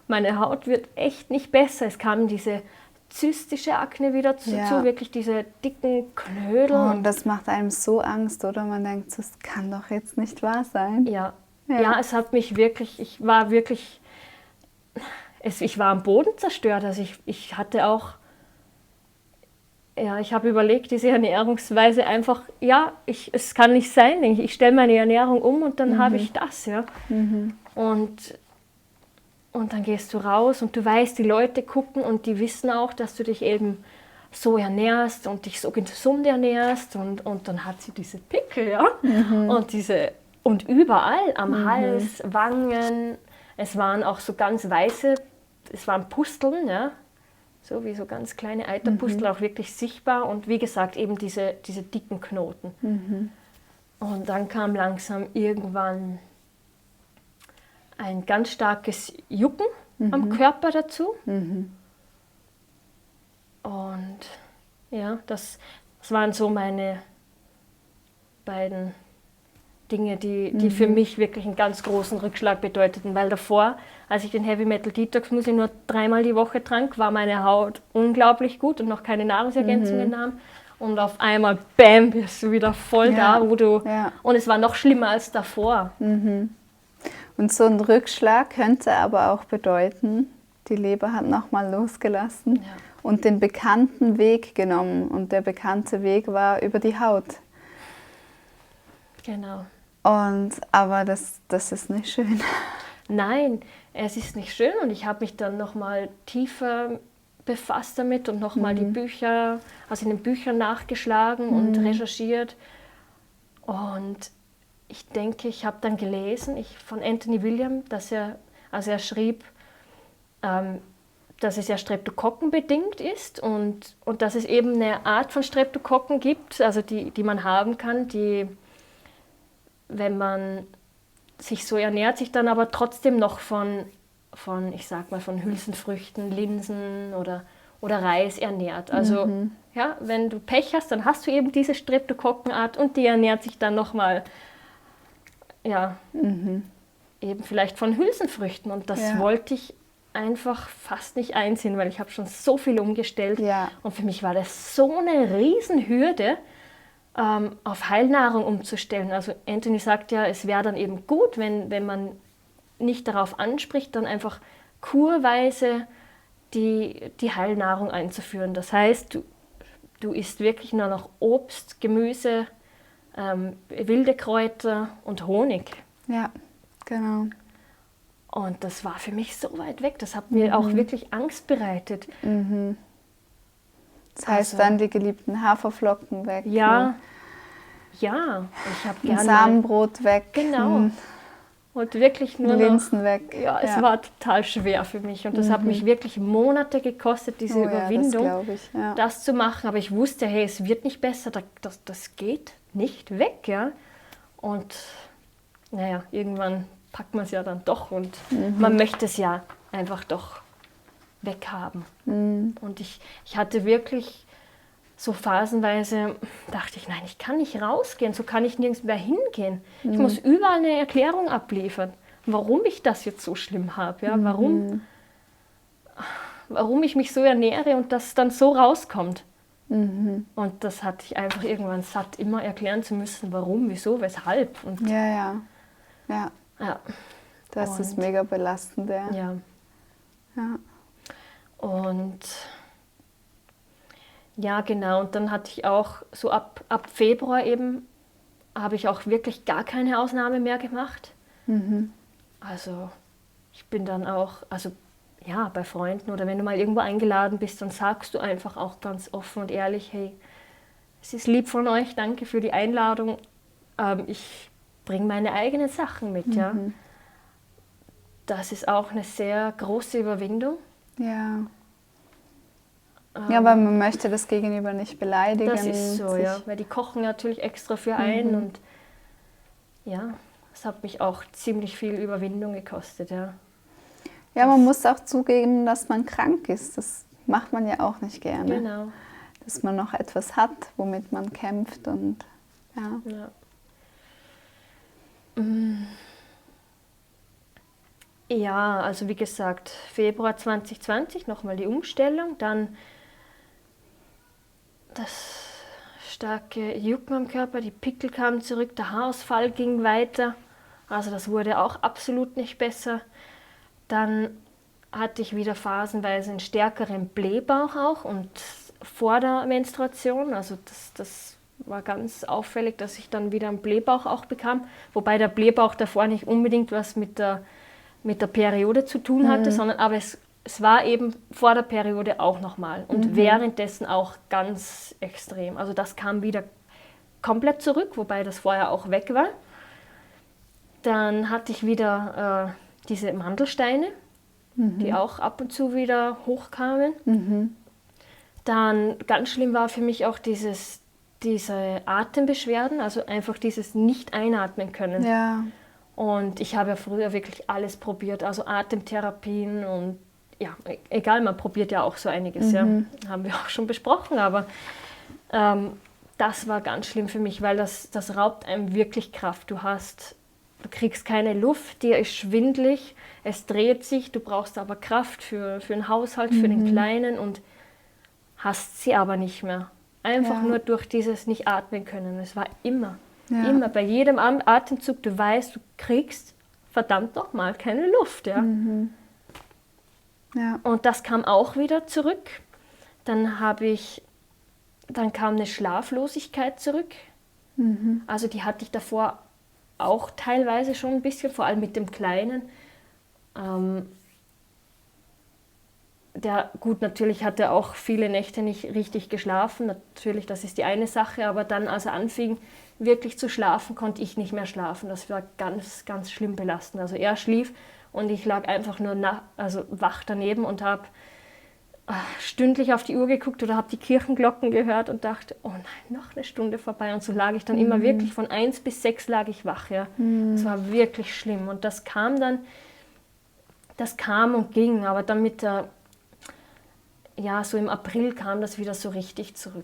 meine Haut wird echt nicht besser. Es kam diese zystische Akne wieder dazu, wirklich diese dicken Knödel. Und das macht einem so Angst, oder? Man denkt, das kann doch jetzt nicht wahr sein. Ja, es hat mich wirklich, ich war am Boden zerstört. Also ich hatte auch, ich habe überlegt, diese Ernährungsweise einfach, es kann nicht sein. Ich stelle meine Ernährung um und dann habe ich das, Und dann gehst du raus und du weißt, die Leute gucken und die wissen auch, dass du dich eben so ernährst und dich so gesund ernährst und dann hat sie diese Pickel, und überall am Hals, Wangen, es waren auch so ganz weiße, es waren Pusteln, so wie so ganz kleine Eiterpusteln, auch wirklich sichtbar und wie gesagt eben diese dicken Knoten. Und dann kam langsam irgendwann ein ganz starkes Jucken am Körper dazu. Und das waren so meine beiden Dinge, die für mich wirklich einen ganz großen Rückschlag bedeuteten. Weil davor, als ich den Heavy Metal Detox Smoothie nur 3-mal die Woche trank, war meine Haut unglaublich gut und noch keine Nahrungsergänzungen nahm. Und auf einmal, bam, bist du wieder voll da, wo du... Und es war noch schlimmer als davor. Und so ein Rückschlag könnte aber auch bedeuten, die Leber hat nochmal losgelassen und den bekannten Weg genommen. Und der bekannte Weg war über die Haut. Genau. Aber das ist nicht schön. Nein, es ist nicht schön. Und ich habe mich dann nochmal tiefer befasst damit und nochmal die Bücher, also in den Büchern nachgeschlagen und recherchiert. Und ich denke, ich habe dann gelesen von Anthony William, dass er schrieb, dass es ja streptokokkenbedingt ist und dass es eben eine Art von Streptokokken gibt, also die man haben kann, die, wenn man sich so ernährt, sich dann aber trotzdem noch von ich sag mal, von Hülsenfrüchten, Linsen oder Reis ernährt. Also wenn du Pech hast, dann hast du eben diese Streptokokkenart und die ernährt sich dann nochmal eben vielleicht von Hülsenfrüchten. Und das wollte ich einfach fast nicht einsehen, weil ich habe schon so viel umgestellt. Und für mich war das so eine Riesenhürde, auf Heilnahrung umzustellen. Also Anthony sagt ja, es wäre dann eben gut, wenn man nicht darauf anspricht, dann einfach kurweise die Heilnahrung einzuführen. Das heißt, du isst wirklich nur noch Obst, Gemüse, wilde Kräuter und Honig. Ja, genau. Und das war für mich so weit weg. Das hat mir auch wirklich Angst bereitet. Das heißt dann die geliebten Haferflocken weg. Ja, ich habe gerne Samenbrot weg. Genau. Und wirklich nur Linsen noch, weg. Ja, es war total schwer für mich. Und das hat mich wirklich Monate gekostet, diese Überwindung, das zu machen. Aber ich wusste, hey, es wird nicht besser, das geht nicht weg. Ja? Und irgendwann packt man es ja dann doch und man möchte es ja einfach doch weghaben. Und ich hatte wirklich so phasenweise, dachte ich, nein, ich kann nicht rausgehen, so kann ich nirgends mehr hingehen. Ich muss überall eine Erklärung abliefern, warum ich das jetzt so schlimm habe, ja? Warum ich mich so ernähre und das dann so rauskommt. Und das hatte ich einfach irgendwann satt, immer erklären zu müssen, warum, wieso, weshalb. Und Ja. Das ist mega belastend, ja. Ja. Und ja, genau. Und dann hatte ich auch so ab Februar eben, habe ich auch wirklich gar keine Ausnahme mehr gemacht. Also ich bin dann auch, also ja, bei Freunden oder wenn du mal irgendwo eingeladen bist, dann sagst du einfach auch ganz offen und ehrlich, hey, es ist lieb von euch, danke für die Einladung. Ich bringe meine eigenen Sachen mit, ja. Das ist auch eine sehr große Überwindung. Ja. Ja, weil man möchte das Gegenüber nicht beleidigen. Das ist so, ja. Weil die kochen natürlich extra für einen und ja, das hat mich auch ziemlich viel Überwindung gekostet, ja. Ja, man muss auch zugeben, dass man krank ist. Das macht man ja auch nicht gerne. Genau. Dass man noch etwas hat, womit man kämpft und ja. Ja, also wie gesagt, Februar 2020 nochmal die Umstellung, dann das starke Jucken am Körper, die Pickel kamen zurück, der Haarausfall ging weiter, also das wurde auch absolut nicht besser. Dann hatte ich wieder phasenweise einen stärkeren Blähbauch auch und vor der Menstruation, also das war ganz auffällig, dass ich dann wieder einen Blähbauch auch bekam, wobei der Blähbauch davor nicht unbedingt was mit der Periode zu tun hatte, sondern aber es war eben vor der Periode auch nochmal und währenddessen auch ganz extrem. Also das kam wieder komplett zurück, wobei das vorher auch weg war. Dann hatte ich wieder diese Mandelsteine, die auch ab und zu wieder hochkamen. Dann ganz schlimm war für mich auch diese Atembeschwerden, also einfach dieses nicht einatmen können. Ja. Und ich habe ja früher wirklich alles probiert, also Atemtherapien und ja, egal, man probiert ja auch so einiges, ja, haben wir auch schon besprochen, aber das war ganz schlimm für mich, weil das raubt einem wirklich Kraft. Du kriegst keine Luft, dir ist schwindelig, es dreht sich, du brauchst aber Kraft für den Haushalt, für den Kleinen und hast sie aber nicht mehr. Einfach nur durch dieses nicht atmen können. Es war immer bei jedem Atemzug, du weißt, du kriegst verdammt nochmal keine Luft. Ja? Ja. Und das kam auch wieder zurück. Dann kam eine Schlaflosigkeit zurück. Also die hatte ich davor auch teilweise schon ein bisschen, vor allem mit dem Kleinen. Natürlich hat er auch viele Nächte nicht richtig geschlafen. Natürlich, das ist die eine Sache, aber dann, als er anfing, wirklich zu schlafen, konnte ich nicht mehr schlafen. Das war ganz, ganz schlimm belastend. Also er schlief und ich lag einfach nur wach daneben und habe stündlich auf die Uhr geguckt oder habe die Kirchenglocken gehört und dachte, oh nein, noch eine Stunde vorbei. Und so lag ich dann immer wirklich von 1 bis 6 lag ich wach. Ja. Das war wirklich schlimm. Und das kam und ging, aber dann so im April kam das wieder so richtig zurück.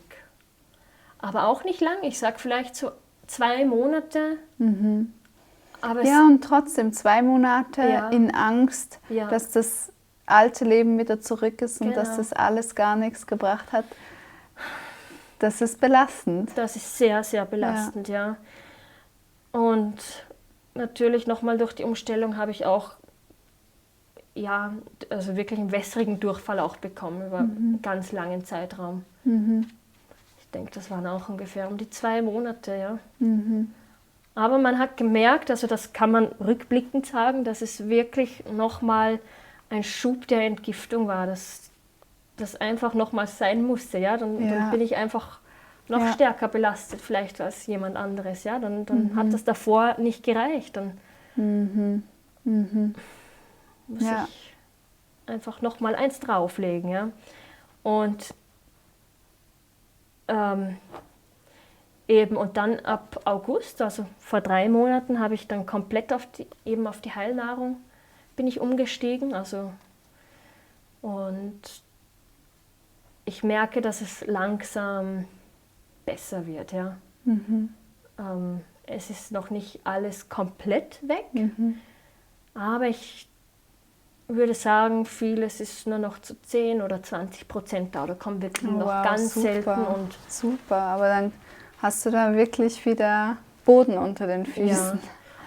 Aber auch nicht lang, ich sag vielleicht so 2 Monate. Aber und trotzdem 2 Monate in Angst, dass das alte Leben wieder zurück ist und dass das alles gar nichts gebracht hat. Das ist belastend. Das ist sehr, sehr belastend, ja. Und natürlich nochmal durch die Umstellung habe ich auch also wirklich einen wässrigen Durchfall auch bekommen über einen ganz langen Zeitraum. Ich denke, das waren auch ungefähr um die 2 Monate, ja. Aber man hat gemerkt, also das kann man rückblickend sagen, dass es wirklich nochmal ein Schub der Entgiftung war, dass das einfach nochmals sein musste, ja. Dann bin ich einfach noch stärker belastet vielleicht als jemand anderes, ja. Dann hat das davor nicht gereicht, dann muss ich einfach nochmal eins drauflegen, ja. Und und dann ab August, also vor 3 Monaten, habe ich dann komplett auf die Heilnahrung bin ich umgestiegen, und ich merke, dass es langsam besser wird, ja. Es ist noch nicht alles komplett weg, aber ich würde sagen, vieles ist nur noch zu 10 oder 20% da. Da kommt wirklich noch ganz selten. Super, aber dann hast du da wirklich wieder Boden unter den Füßen.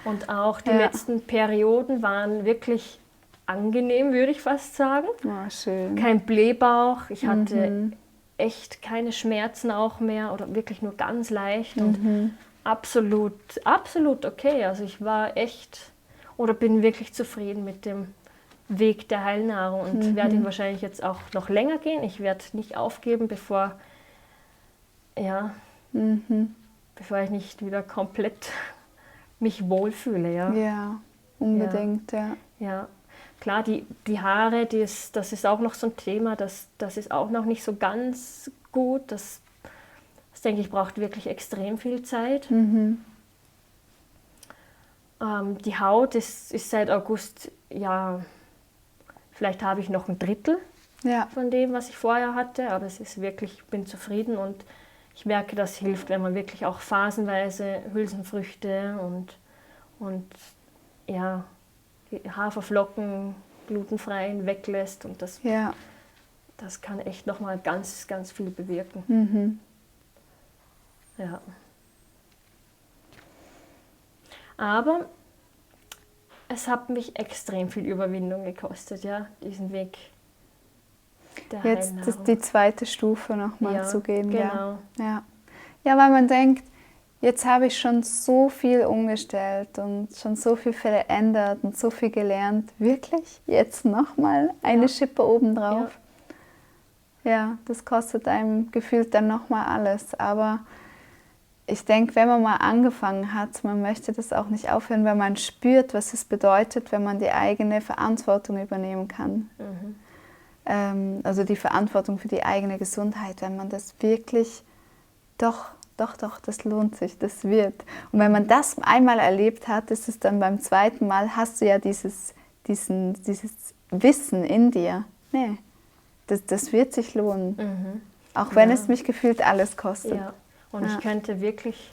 Und auch die letzten Perioden waren wirklich angenehm, würde ich fast sagen. Oh, schön. Kein Blähbauch, ich hatte echt keine Schmerzen auch mehr oder wirklich nur ganz leicht und absolut okay. Also ich war echt oder bin wirklich zufrieden mit dem Weg der Heilnahrung und werde ihn wahrscheinlich jetzt auch noch länger gehen. Ich werde nicht aufgeben, bevor ich nicht wieder komplett mich wohlfühle. Ja, unbedingt, Ja, klar, die Haare, das ist auch noch so ein Thema, das ist auch noch nicht so ganz gut. Das denke ich, braucht wirklich extrem viel Zeit. Die Haut ist seit August, vielleicht habe ich noch ein Drittel von dem, was ich vorher hatte, aber es ist wirklich, ich bin zufrieden und ich merke, das hilft, wenn man wirklich auch phasenweise Hülsenfrüchte und Haferflocken, glutenfreien weglässt und das kann echt nochmal ganz, ganz viel bewirken. Ja. Aber es hat mich extrem viel Überwindung gekostet, diesen Weg der Heilnahrung. Jetzt die zweite Stufe nochmal zu gehen. Genau. Ja, weil man denkt, jetzt habe ich schon so viel umgestellt und schon so viel verändert und so viel gelernt. Wirklich? Jetzt nochmal eine Schippe obendrauf? Ja, das kostet einem gefühlt dann nochmal alles. Aber ich denke, wenn man mal angefangen hat, man möchte das auch nicht aufhören, weil man spürt, was es bedeutet, wenn man die eigene Verantwortung übernehmen kann. Also die Verantwortung für die eigene Gesundheit, wenn man das wirklich doch, das lohnt sich, das wird. Und wenn man das einmal erlebt hat, ist es dann beim zweiten Mal, hast du ja dieses Wissen in dir. Nee, das wird sich lohnen. Auch wenn es mich gefühlt alles kostet. Ja. Und ich könnte wirklich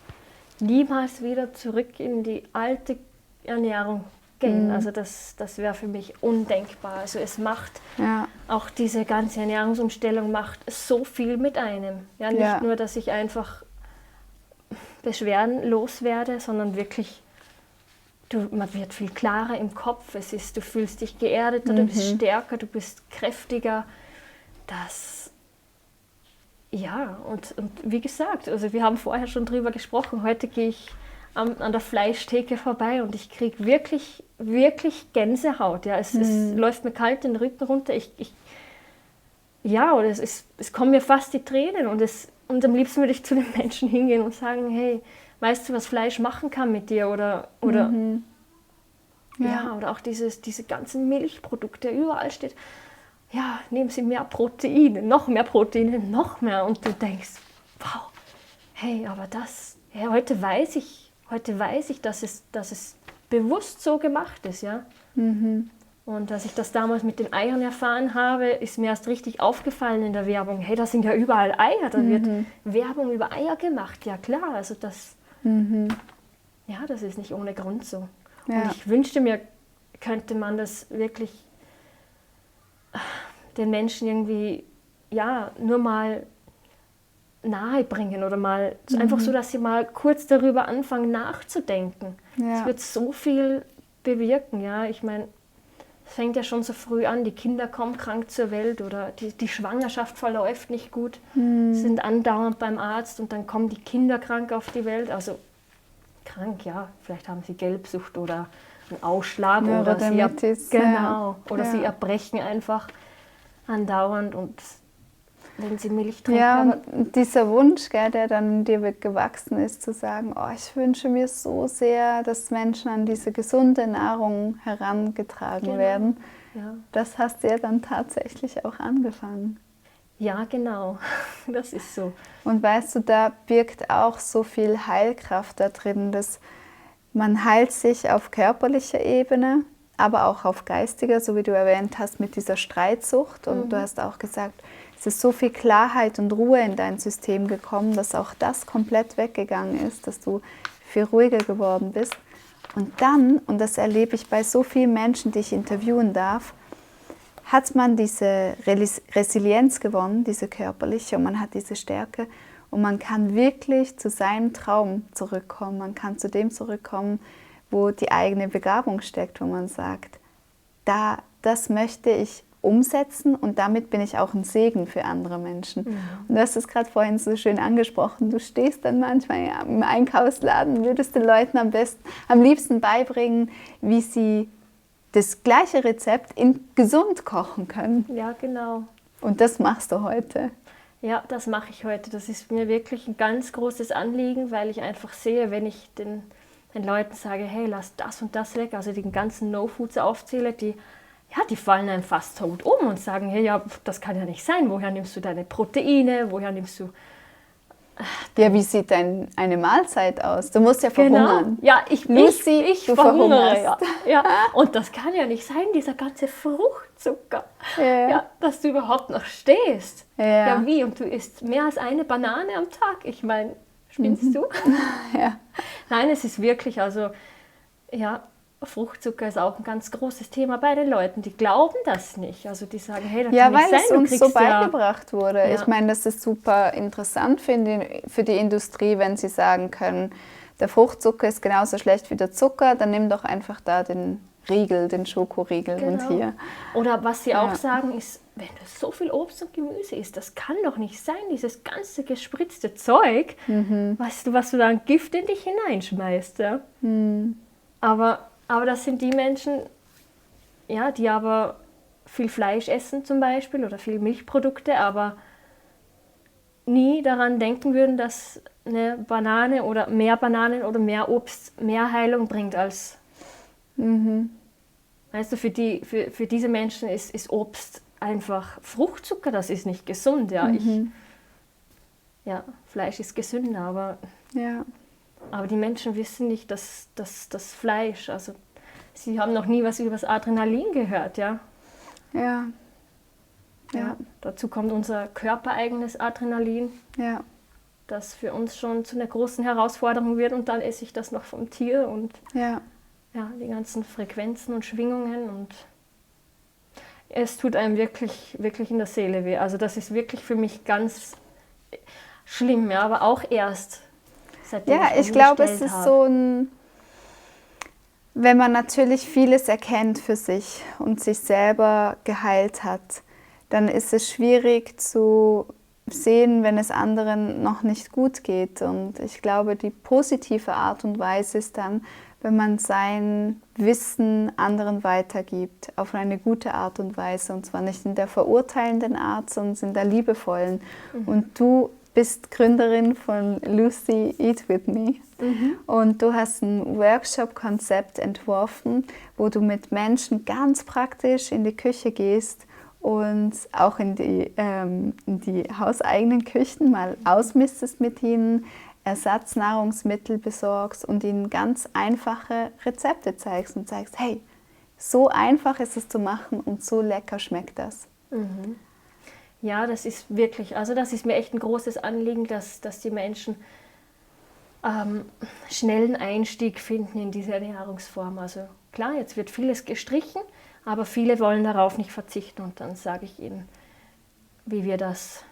niemals wieder zurück in die alte Ernährung gehen. Also das wäre für mich undenkbar. Also es macht, auch diese ganze Ernährungsumstellung macht so viel mit einem. Ja, nicht nur, dass ich einfach Beschwerden loswerde, sondern wirklich, man wird viel klarer im Kopf. Du fühlst dich geerdeter, du bist stärker, du bist kräftiger. Und wie gesagt, also wir haben vorher schon drüber gesprochen, heute gehe ich an der Fleischtheke vorbei und ich kriege wirklich, wirklich Gänsehaut. Ja. Es läuft mir kalt den Rücken runter. Es kommen mir fast die Tränen und am liebsten würde ich zu den Menschen hingehen und sagen, hey, weißt du, was Fleisch machen kann mit dir? Oder auch diese ganzen Milchprodukte, überall steht, nehmen Sie mehr Proteine, noch mehr Proteine, noch mehr. Und du denkst, wow, hey, aber heute weiß ich, dass es bewusst so gemacht ist, ja. Und als ich das damals mit den Eiern erfahren habe, ist mir erst richtig aufgefallen in der Werbung, hey, da sind ja überall Eier, da wird Werbung über Eier gemacht, ja klar, also das ist nicht ohne Grund so. Ja. Und ich wünschte mir, könnte man das wirklich den Menschen irgendwie nur mal nahe bringen oder mal einfach so, dass sie mal kurz darüber anfangen nachzudenken. Es wird so viel bewirken, ja. Ich meine, es fängt ja schon so früh an, die Kinder kommen krank zur Welt oder die Schwangerschaft verläuft nicht gut, sind andauernd beim Arzt und dann kommen die Kinder krank auf die Welt. Also krank, vielleicht haben sie Gelbsucht oder einen Ausschlag oder sie erbrechen einfach andauernd und wenn sie Milch trinken. Ja, und dieser Wunsch, der dann in dir gewachsen ist, zu sagen, ich wünsche mir so sehr, dass Menschen an diese gesunde Nahrung herangetragen werden. Ja. Das hast du ja dann tatsächlich auch angefangen. Ja, genau. Das ist so. Und weißt du, da birgt auch so viel Heilkraft da drin, dass man heilt sich auf körperlicher Ebene, aber auch auf geistiger, so wie du erwähnt hast, mit dieser Streitsucht. Und du hast auch gesagt, es ist so viel Klarheit und Ruhe in dein System gekommen, dass auch das komplett weggegangen ist, dass du viel ruhiger geworden bist. Und dann, und das erlebe ich bei so vielen Menschen, die ich interviewen darf, hat man diese Resilienz gewonnen, diese körperliche, und man hat diese Stärke und man kann wirklich zu seinem Traum zurückkommen. Man kann zu dem zurückkommen, wo die eigene Begabung steckt, wo man sagt, das möchte ich umsetzen und damit bin ich auch ein Segen für andere Menschen. Und du hast es gerade vorhin so schön angesprochen, du stehst dann manchmal im Einkaufsladen, würdest den Leuten am liebsten beibringen, wie sie das gleiche Rezept in gesund kochen können. Ja, genau. Und das machst du heute. Ja, das mache ich heute. Das ist mir wirklich ein ganz großes Anliegen, weil ich einfach sehe, wenn ich den Leuten sage, hey, lass das und das weg, also den ganzen No-Foods aufzähle, die fallen einem fast tot um und sagen, hey, ja, das kann ja nicht sein. Woher nimmst du deine Proteine? Woher nimmst du... Ja, wie sieht eine Mahlzeit aus? Du musst ja verhungern. Genau. Ja, ich verhungere. Ja. Und das kann ja nicht sein, dieser ganze Fruchtzucker, dass du überhaupt noch stehst. Ja, wie? Und du isst mehr als eine Banane am Tag. Ich meine, spinnst du? Ja. Nein, es ist wirklich, also, ja, Fruchtzucker ist auch ein ganz großes Thema bei den Leuten. Die glauben das nicht. Also die sagen, hey, das kann nicht sein. Ja, weil es uns so beigebracht wurde. Ja. Ich meine, das ist super interessant für die Industrie, wenn sie sagen können, der Fruchtzucker ist genauso schlecht wie der Zucker, dann nimm doch einfach da den Riegel, den Schokoriegel und hier. Oder was sie auch sagen ist, wenn du so viel Obst und Gemüse isst, das kann doch nicht sein, dieses ganze gespritzte Zeug, weißt du, was du da an Gift in dich hineinschmeißt. Ja? Aber das sind die Menschen, ja, die aber viel Fleisch essen zum Beispiel oder viel Milchprodukte, aber nie daran denken würden, dass eine Banane oder mehr Bananen oder mehr Obst mehr Heilung bringt als... Weißt du, für diese Menschen ist Obst einfach Fruchtzucker, das ist nicht gesund. Ja, Fleisch ist gesünder, aber... Ja. Aber die Menschen wissen nicht, dass das Fleisch, also sie haben noch nie was über das Adrenalin gehört, ja. Ja. Dazu kommt unser körpereigenes Adrenalin, das für uns schon zu einer großen Herausforderung wird und dann esse ich das noch vom Tier und die ganzen Frequenzen und Schwingungen und es tut einem wirklich, wirklich in der Seele weh. Also das ist wirklich für mich ganz schlimm, ja, aber auch erst. Ja, ich glaube, es ist so wenn man natürlich vieles erkennt für sich und sich selber geheilt hat, dann ist es schwierig zu sehen, wenn es anderen noch nicht gut geht. Und ich glaube, die positive Art und Weise ist dann, wenn man sein Wissen anderen weitergibt, auf eine gute Art und Weise. Und zwar nicht in der verurteilenden Art, sondern in der liebevollen. Und du bist Gründerin von Lucy Eat With Me und du hast ein Workshop-Konzept entworfen, wo du mit Menschen ganz praktisch in die Küche gehst und auch in die hauseigenen Küchen mal ausmistest mit ihnen, Ersatznahrungsmittel besorgst und ihnen ganz einfache Rezepte zeigst und zeigst, hey, so einfach ist es zu machen und so lecker schmeckt das. Ja, das ist wirklich, also das ist mir echt ein großes Anliegen, dass die Menschen schnellen Einstieg finden in diese Ernährungsform. Also klar, jetzt wird vieles gestrichen, aber viele wollen darauf nicht verzichten und dann sage ich ihnen, wie wir das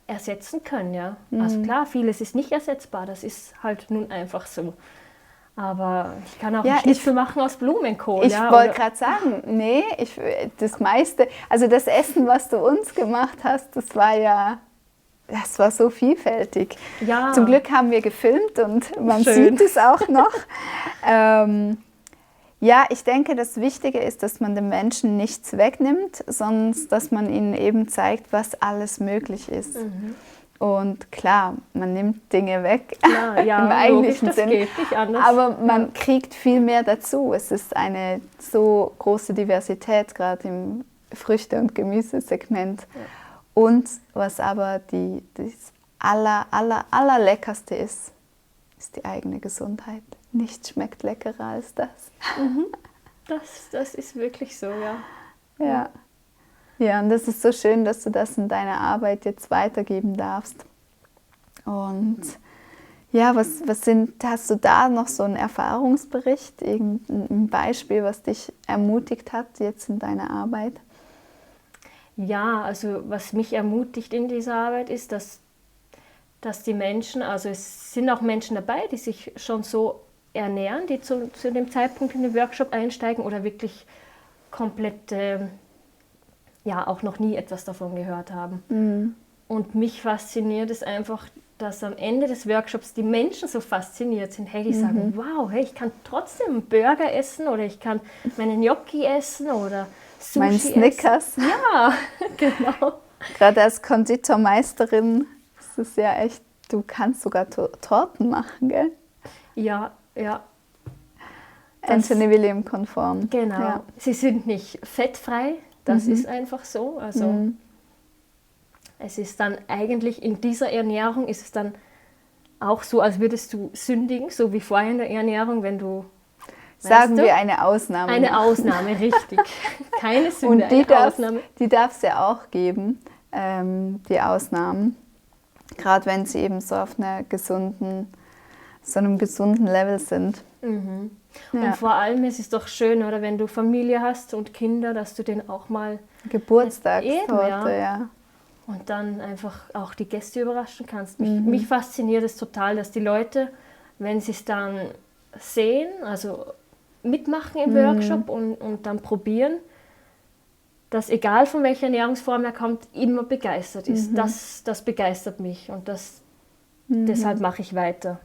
ersetzen können. Ja? Also klar, vieles ist nicht ersetzbar, das ist halt nun einfach so. Aber ich kann auch einen Schnitzel machen aus Blumenkohl. Ich wollte gerade sagen, nee, das meiste, also das Essen, was du uns gemacht hast, das war so vielfältig. Ja. Zum Glück haben wir gefilmt und man sieht es auch noch. Ich denke, das Wichtige ist, dass man den Menschen nichts wegnimmt, sondern dass man ihnen eben zeigt, was alles möglich ist. Und klar, man nimmt Dinge weg, im eigentlichen Sinn, geht nicht anders. Aber man kriegt viel mehr dazu. Es ist eine so große Diversität, gerade im Früchte- und Gemüsesegment. Ja. Und was aber das allerleckerste ist die eigene Gesundheit. Nichts schmeckt leckerer als das. Das ist wirklich so, ja. Ja. Ja, und das ist so schön, dass du das in deiner Arbeit jetzt weitergeben darfst. Und hast du da noch so einen Erfahrungsbericht, irgendein Beispiel, was dich ermutigt hat jetzt in deiner Arbeit? Ja, also was mich ermutigt in dieser Arbeit ist, dass die Menschen, also es sind auch Menschen dabei, die sich schon so ernähren, die zu dem Zeitpunkt in den Workshop einsteigen oder wirklich komplett auch noch nie etwas davon gehört haben. Mhm. Und mich fasziniert es einfach, dass am Ende des Workshops die Menschen so fasziniert sind. Hey, die sagen, wow, hey, ich kann trotzdem einen Burger essen oder ich kann meinen Gnocchi essen oder Sushi mein Snickers. Essen. Ja, genau. Gerade als Konditormeisterin ist es ja echt, du kannst sogar Torten machen, gell? Ja, ja. Anthony William konform. Genau. Ja. Sie sind nicht fettfrei, das ist einfach so. Also es ist dann eigentlich in dieser Ernährung ist es dann auch so, als würdest du sündigen, so wie vorher in der Ernährung, wenn du sagen wir eine Ausnahme. Eine Ausnahme, richtig. Keine Sünde, und die darf es ja auch geben, die Ausnahmen. Gerade wenn sie eben so auf einem gesunden Level sind. Mhm. Ja. Und vor allem ist es doch schön, oder wenn du Familie hast und Kinder, dass du den auch mal Geburtstagstorte, ja. Und dann einfach auch die Gäste überraschen kannst. Mich fasziniert es total, dass die Leute, wenn sie es dann sehen, also mitmachen im Workshop und dann probieren, dass egal von welcher Ernährungsform er kommt, immer begeistert ist. Das begeistert mich und deshalb mache ich weiter,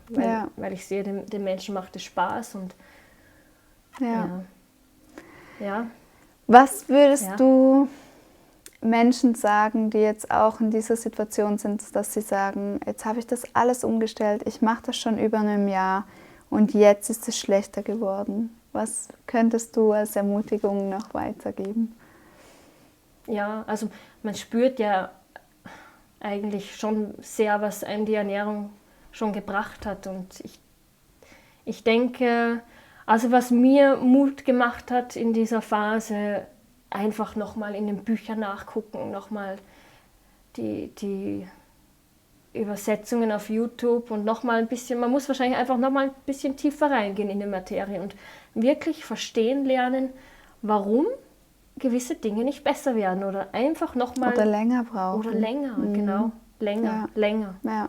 weil ich sehe, den Menschen macht es Spaß. Und ja. Was würdest du Menschen sagen, die jetzt auch in dieser Situation sind, dass sie sagen, jetzt habe ich das alles umgestellt, ich mache das schon über einem Jahr und jetzt ist es schlechter geworden? Was könntest du als Ermutigung noch weitergeben? Ja, also man spürt ja eigentlich schon sehr, was einem die Ernährung schon gebracht hat. Und ich denke, also was mir Mut gemacht hat in dieser Phase, einfach nochmal in den Büchern nachgucken, nochmal die Übersetzungen auf YouTube und nochmal ein bisschen, man muss wahrscheinlich einfach nochmal ein bisschen tiefer reingehen in die Materie und wirklich verstehen lernen, warum gewisse Dinge nicht besser werden oder einfach nochmal... Oder länger brauchen. Oder länger, genau. Länger. Ja.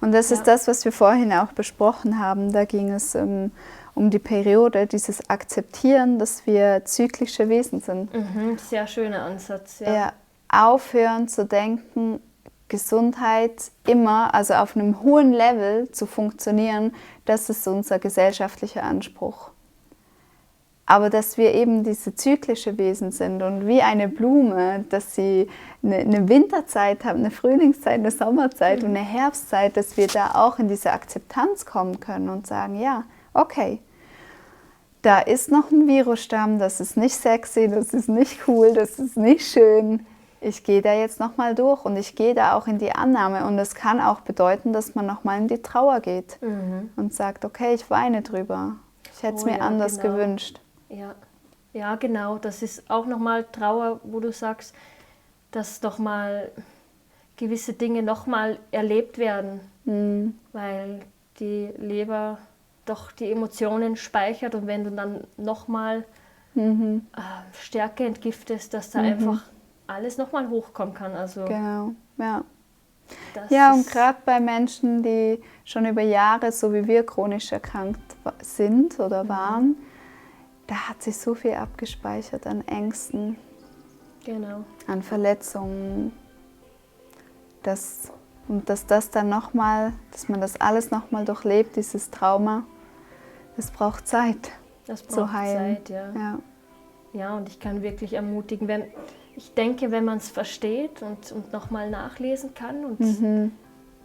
Und das ist das, was wir vorhin auch besprochen haben. Da ging es um die Periode, dieses Akzeptieren, dass wir zyklische Wesen sind. Sehr schöner Ansatz. Ja, aufhören zu denken, Gesundheit immer, also auf einem hohen Level zu funktionieren, das ist unser gesellschaftlicher Anspruch. Aber dass wir eben diese zyklische Wesen sind und wie eine Blume, dass sie eine Winterzeit haben, eine Frühlingszeit, eine Sommerzeit und eine Herbstzeit, dass wir da auch in diese Akzeptanz kommen können und sagen, ja, okay, da ist noch ein Virusstamm, das ist nicht sexy, das ist nicht cool, das ist nicht schön. Ich gehe da jetzt nochmal durch und ich gehe da auch in die Annahme. Und das kann auch bedeuten, dass man nochmal in die Trauer geht und sagt, okay, ich weine drüber. Ich hätte es mir anders gewünscht. Ja, genau. Das ist auch nochmal Trauer, wo du sagst, dass doch mal gewisse Dinge nochmal erlebt werden, weil die Leber doch die Emotionen speichert und wenn du dann nochmal Stärke entgiftest, dass da einfach alles nochmal hochkommen kann. Also genau, ja. Ja, und gerade bei Menschen, die schon über Jahre, so wie wir, chronisch erkrankt sind oder waren, da hat sich so viel abgespeichert an Ängsten, an Verletzungen, dass das dann nochmal, dass man das alles nochmal durchlebt, dieses Trauma, das braucht Zeit zu heilen. Ja, und ich kann wirklich ermutigen, ich denke, wenn man es versteht und nochmal nachlesen kann und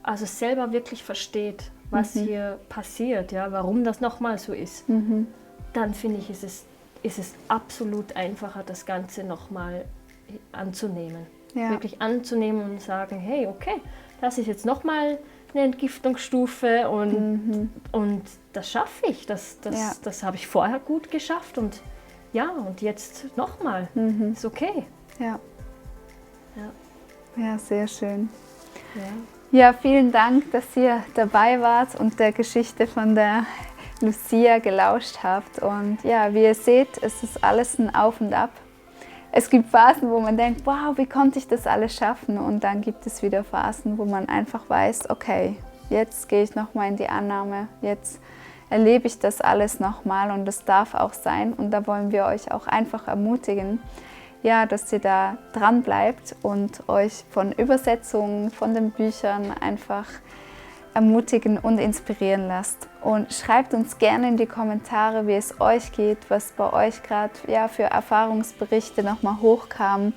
also selber wirklich versteht, was hier passiert, warum das nochmal so ist, dann finde ich, ist es absolut einfacher, das Ganze nochmal anzunehmen. Ja. Wirklich anzunehmen und sagen, hey, okay, das ist jetzt nochmal eine Entgiftungsstufe und das schaffe ich. Das habe ich vorher gut geschafft und jetzt nochmal. Ist okay. Ja, sehr schön. Ja, vielen Dank, dass ihr dabei wart und der Geschichte von der Lucia gelauscht habt. Und ja, wie ihr seht, es ist alles ein Auf und Ab. Es gibt Phasen, wo man denkt, wow, wie konnte ich das alles schaffen? Und dann gibt es wieder Phasen, wo man einfach weiß, okay, jetzt gehe ich nochmal in die Annahme, jetzt erlebe ich das alles nochmal und das darf auch sein. Und da wollen wir euch auch einfach ermutigen, ja, dass ihr da dran bleibt und euch von Übersetzungen, von den Büchern einfach ermutigen und inspirieren lasst. Und schreibt uns gerne in die Kommentare, wie es euch geht, was bei euch gerade für Erfahrungsberichte nochmal hochkamen.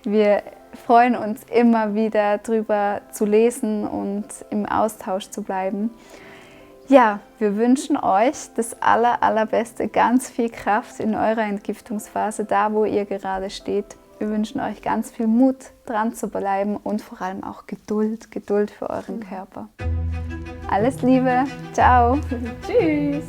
Wir freuen uns immer wieder drüber zu lesen und im Austausch zu bleiben. Ja, wir wünschen euch das Allerbeste, ganz viel Kraft in eurer Entgiftungsphase, da wo ihr gerade steht. Wir wünschen euch ganz viel Mut, dran zu bleiben und vor allem auch Geduld für euren Körper. Alles Liebe, ciao. Tschüss.